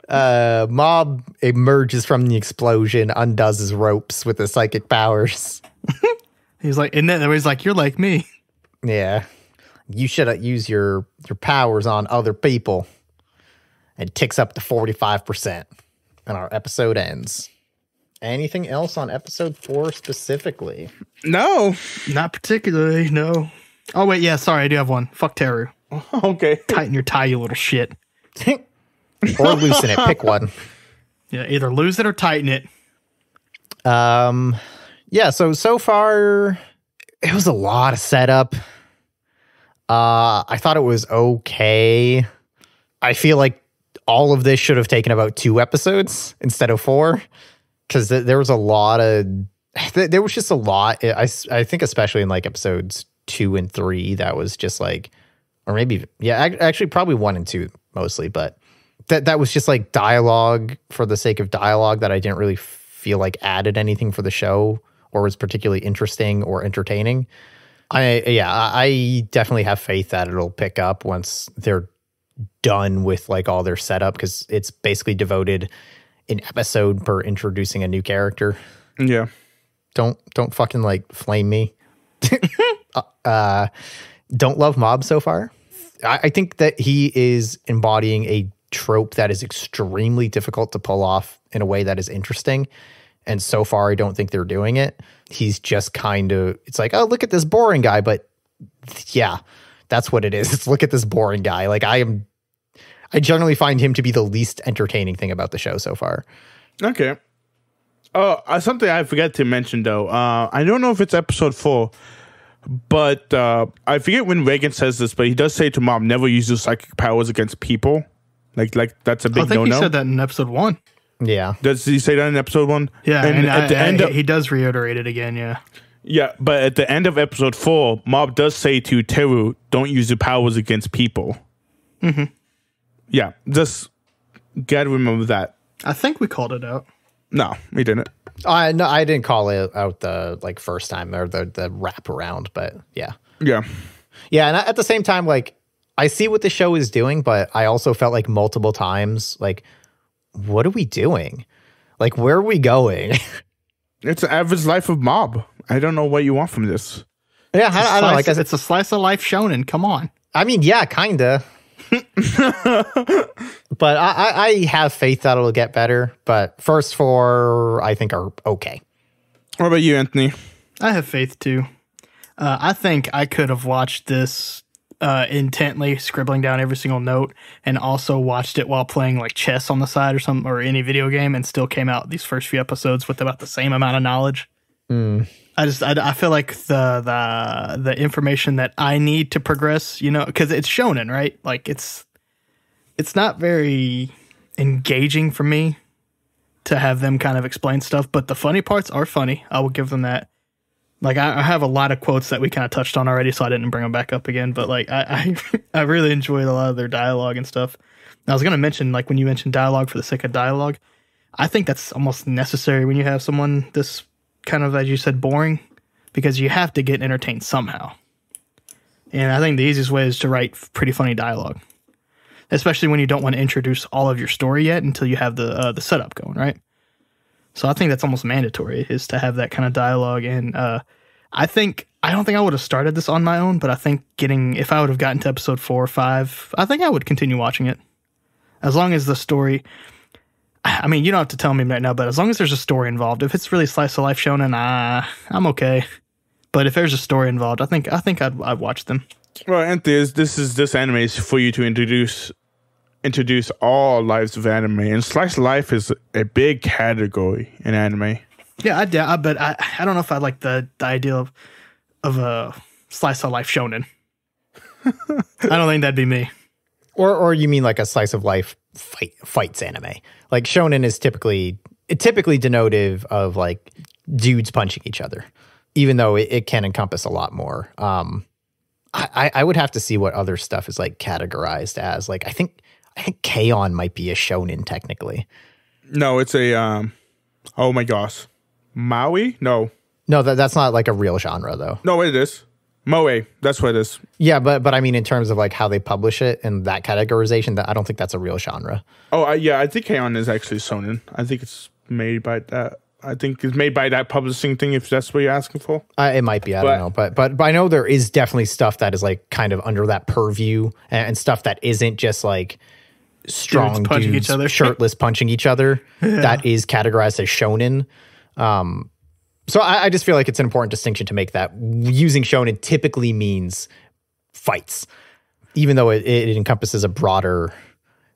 S3: Mob emerges from the explosion, undoes his ropes with his psychic powers.
S1: He's like, and then he's like, you're like me.
S3: Yeah. You should use your powers on other people. And ticks up to 45%. And our episode ends. Anything else on episode 4 specifically?
S2: No.
S1: Not particularly, no. Oh, wait, yeah, sorry, I do have one. Fuck Teru.
S2: Okay.
S1: Tighten your tie, you little shit.
S3: Or loosen it. Pick one.
S1: Yeah, either lose it or tighten it.
S3: Yeah, so far, it was a lot of setup. I thought it was okay. I feel like all of this should have taken about 2 episodes instead of 4. Because there was a lot of... There was just a lot. I think especially in like episodes 2 and 3, that was just like... Or maybe... Yeah, actually probably 1 and 2 mostly. But that was just like dialogue for the sake of dialogue that I didn't really feel like added anything for the show or was particularly interesting or entertaining. I definitely have faith that it'll pick up once they're done with like all their setup, because it's basically devoted an episode per introducing a new character.
S2: Yeah.
S3: Don't fucking like flame me. Don't love Mob so far. I think that he is embodying a trope that is extremely difficult to pull off in a way that is interesting. And so far, I don't think they're doing it. He's just kind of, it's like, oh, look at this boring guy. But yeah, that's what it is. It's look at this boring guy. Like I generally find him to be the least entertaining thing about the show so far.
S2: Okay. Oh, something I forgot to mention though. I don't know if it's episode 4, but I forget when Reigen says this, but he does say to Mob, never use your psychic powers against people. Like that's a big no-no.
S1: I think he said that in episode 1.
S3: Yeah.
S2: Does he say that in episode 1?
S1: Yeah, and at the end he does reiterate it again, yeah.
S2: Yeah, but at the end of episode 4, Mob does say to Teru, don't use your powers against people.
S1: Mm-hmm.
S2: Yeah, just gotta remember that.
S1: I think we called it out.
S2: No, we didn't.
S3: No, I didn't call it out the like first time or the wrap around, but yeah.
S2: Yeah.
S3: Yeah, and at the same time, like, I see what the show is doing, but I also felt like multiple times, like, what are we doing? Like, where are we going?
S2: It's an average life of Mob. I don't know what you want from this.
S3: Yeah, I don't know. Like,
S1: it's a slice of life shonen. Come on.
S3: I mean, yeah, kinda. But I have faith that it'll get better. But first 4, I think, are okay.
S2: What about you, Anthony?
S1: I have faith too. I think I could have watched this intently, scribbling down every single note, and also watched it while playing like chess on the side or something, or any video game, and still came out these first few episodes with about the same amount of knowledge. I feel like the information that I need to progress, you know, because it's shonen, right? Like it's not very engaging for me to have them kind of explain stuff, but the funny parts are funny. I will give them that. Like I have a lot of quotes that we kind of touched on already, so I didn't bring them back up again. But like I really enjoyed a lot of their dialogue and stuff. And I was gonna mention, like, when you mentioned dialogue for the sake of dialogue, I think that's almost necessary when you have someone this kind of, as you said, boring, because you have to get entertained somehow. And I think the easiest way is to write pretty funny dialogue, especially when you don't want to introduce all of your story yet until you have the setup going, right? So I think that's almost mandatory, is to have that kind of dialogue. And I don't think I would have started this on my own, but I think if I would have gotten to episode 4 or 5, I think I would continue watching it. As long as the story, I mean, you don't have to tell me right now, but as long as there's a story involved, if it's really slice of life shonen, I'm okay. But if there's a story involved, I think I'd watch them.
S2: Well, Anthony, this anime is for you to introduce all lives of anime, and slice of life is a big category in anime.
S1: Yeah, but I don't know if I like the idea of a slice of life shonen. I don't think that'd be me.
S3: Or you mean like a slice of life fights anime? Like shonen is typically denotive of like dudes punching each other, even though it can encompass a lot more. I would have to see what other stuff is like categorized as. Like I think K-On! Might be a shonen technically.
S2: No, it's a oh my gosh, Maui? No,
S3: that's not like a real genre though.
S2: No, it is. Moe, that's what it is.
S3: Yeah, but I mean, in terms of like how they publish it and that categorization, that I don't think that's a real genre.
S2: Oh, I think K-On! Is actually shonen. I think it's made by that. I think it's made by that publishing thing, if that's what you're asking for.
S3: It might be. I don't know. But I know there is definitely stuff that is like kind of under that purview and stuff that isn't just like strong
S1: punching
S3: dudes
S1: each other.
S3: shirtless punching each other. Yeah. That is categorized as shonen. So I just feel like it's an important distinction to make that using shonen typically means fights, even though it encompasses a broader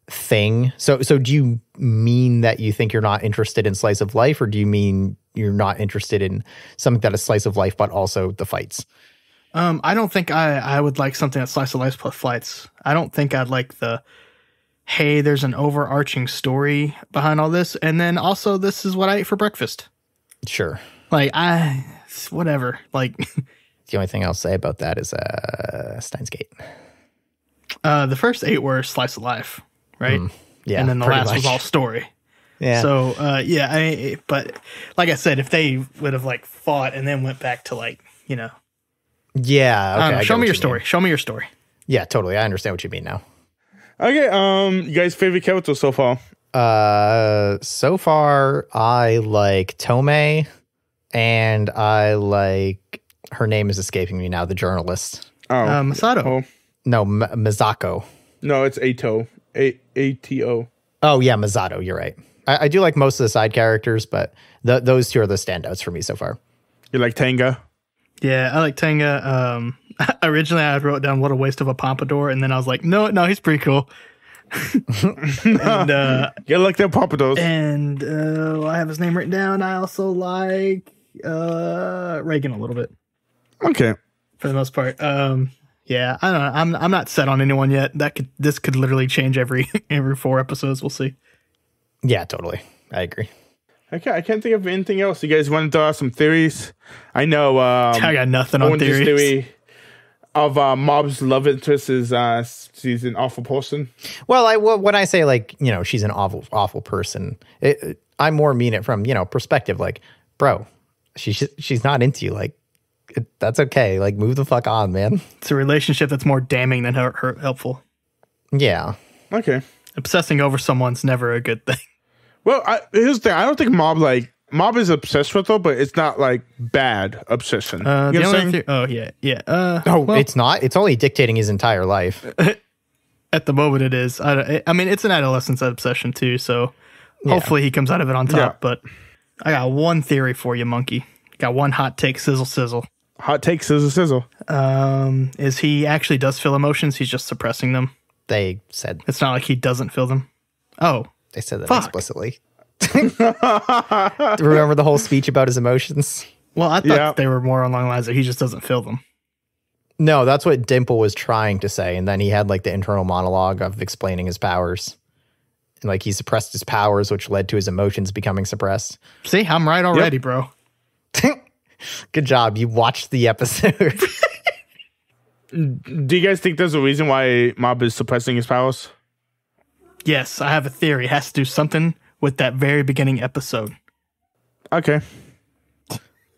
S3: thing. So do you mean that you think you're not interested in slice of life, or do you mean you're not interested in something that is slice of life but also the fights?
S1: I don't think I would like something that's slice of life plus fights. I don't think I'd like hey, there's an overarching story behind all this, and then also this is what I ate for breakfast.
S3: Sure.
S1: Like, whatever. Like,
S3: the only thing I'll say about that is Steins Gate.
S1: The first 8 were slice of life, right?
S3: Yeah.
S1: And then the last was all story.
S3: Yeah.
S1: So, but like I said, if they would have like fought and then went back to like,
S3: Yeah. Okay.
S1: Show me your story. Show me your story.
S3: Yeah, totally. I understand what you mean now.
S2: Okay. You guys' favorite character so far?
S3: So far, I like Tomei. And I like, her name is escaping me now, the journalist.
S2: Oh,
S1: Masato.
S2: Oh.
S3: No, Mizako.
S2: No, it's Ato. A-T-O.
S3: Oh, yeah, Misato. You're right. I do like most of the side characters, but those two are the standouts for me so far.
S2: You like Tenga?
S1: Yeah, I like Tenga. Originally, I wrote down what a waste of a pompadour, and then I was like, no, he's pretty cool. And
S2: you like their pompadours.
S1: And I have his name written down. I also like Reigen a little bit.
S2: Okay.
S1: For the most part. Yeah, I don't know. I'm not set on anyone yet. This could literally change every 4 episodes. We'll see.
S3: Yeah, totally. I agree.
S2: Okay, I can't think of anything else. You guys want to throw out some theories? I know.
S1: I got nothing on theories.
S2: Theory of Mob's love interest is she's an awful person.
S3: Well, when I say like, she's an awful person, I more mean it from, perspective. Like, bro, she's not into you. Like, that's okay. Like, move the fuck on, man.
S1: It's a relationship that's more damning than helpful.
S3: Yeah.
S2: Okay.
S1: Obsessing over someone's never a good thing.
S2: Well, here's the thing. I don't think Mob is obsessed with her, but it's not like bad obsession. You know what I'm saying?
S1: Yeah.
S3: Well, it's not. It's only dictating his entire life.
S1: At the moment, it is. I mean, it's an adolescence obsession too. So hopefully he comes out of it on top. Yeah. But I got one theory for you, Monkey. Got one hot take, sizzle sizzle.
S2: Hot take, sizzle sizzle.
S1: Is he actually does feel emotions? He's just suppressing them.
S3: They said
S1: it's not like he doesn't feel them. Oh,
S3: they said that explicitly. Remember the whole speech about his emotions?
S1: Well, I thought they were more along the lines that he just doesn't feel them.
S3: No, that's what Dimple was trying to say. And then he had like the internal monologue of explaining his powers. And like he suppressed his powers, which led to his emotions becoming suppressed.
S1: See, I'm right already, bro.
S3: Good job. You watched the episode.
S2: Do you guys think there's a reason why Mob is suppressing his powers?
S1: Yes, I have a theory. It has to do something with that very beginning episode.
S2: Okay.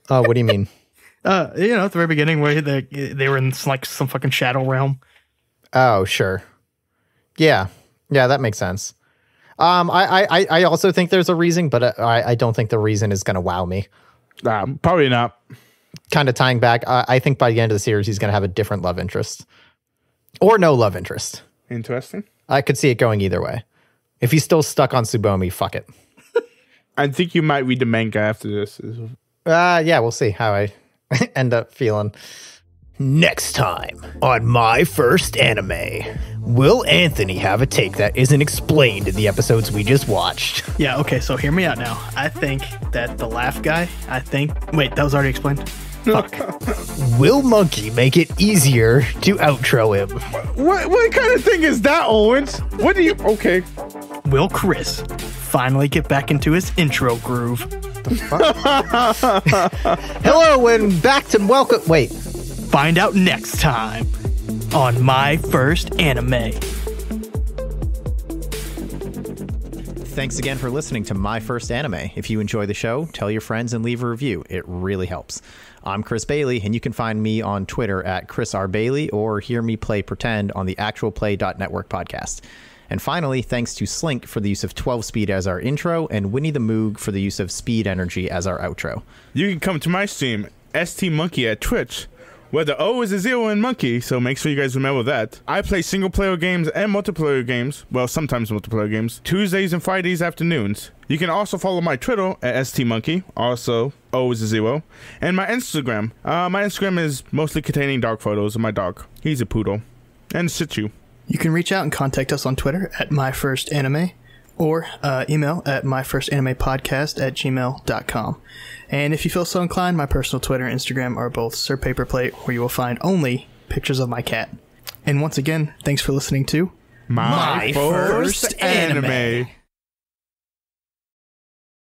S3: What do you mean?
S1: At the very beginning where they were in like some fucking shadow realm.
S3: Oh, sure. Yeah, that makes sense. I also think there's a reason, but I don't think the reason is going to wow me.
S2: Probably not.
S3: Kind of tying back, I think by the end of the series, he's going to have a different love interest. Or no love interest.
S2: Interesting.
S3: I could see it going either way. If he's still stuck on Tsubomi, fuck it.
S2: I think you might read the manga after this.
S3: Yeah, we'll see how I end up feeling. Next time on My First Anime, will Anthony have a take that isn't explained in the episodes we just watched?
S1: Yeah, okay, so hear me out now. I think that the laugh guy, wait, that was already explained? Fuck.
S3: Will Monkey make it easier to outro him?
S2: What kind of thing is that, Owens? What do you... Okay.
S1: Will Chris finally get back into his intro groove?
S3: Hello and back to welcome... Wait.
S1: Find out next time on My First Anime.
S3: Thanks again for listening to My First Anime. If you enjoy the show, tell your friends and leave a review. It really helps. I'm Chris Bailey, and you can find me on Twitter at Chris R. Bailey or hear me play Pretend on the actualplay.network podcast. And finally, thanks to Slink for the use of 12-speed as our intro and Winnie the Moog for the use of Speed Energy as our outro.
S2: You can come to my stream, ST Monkey at Twitch, where the O is a 0 in monkey, so make sure you guys remember that. I play single-player games and multiplayer games, well, sometimes multiplayer games, Tuesdays and Fridays afternoons. You can also follow my Twitter at ST Monkey, also O is a 0, and my Instagram. My Instagram is mostly containing dog photos of my dog. He's a poodle. And Shih Tzu.
S1: You can reach out and contact us on Twitter at myfirstanime or email at myfirstaнимepodcast@gmail.com. And if you feel so inclined, my personal Twitter and Instagram are both Sir Paperplate, where you will find only pictures of my cat. And once again, thanks for listening to
S2: My First Anime.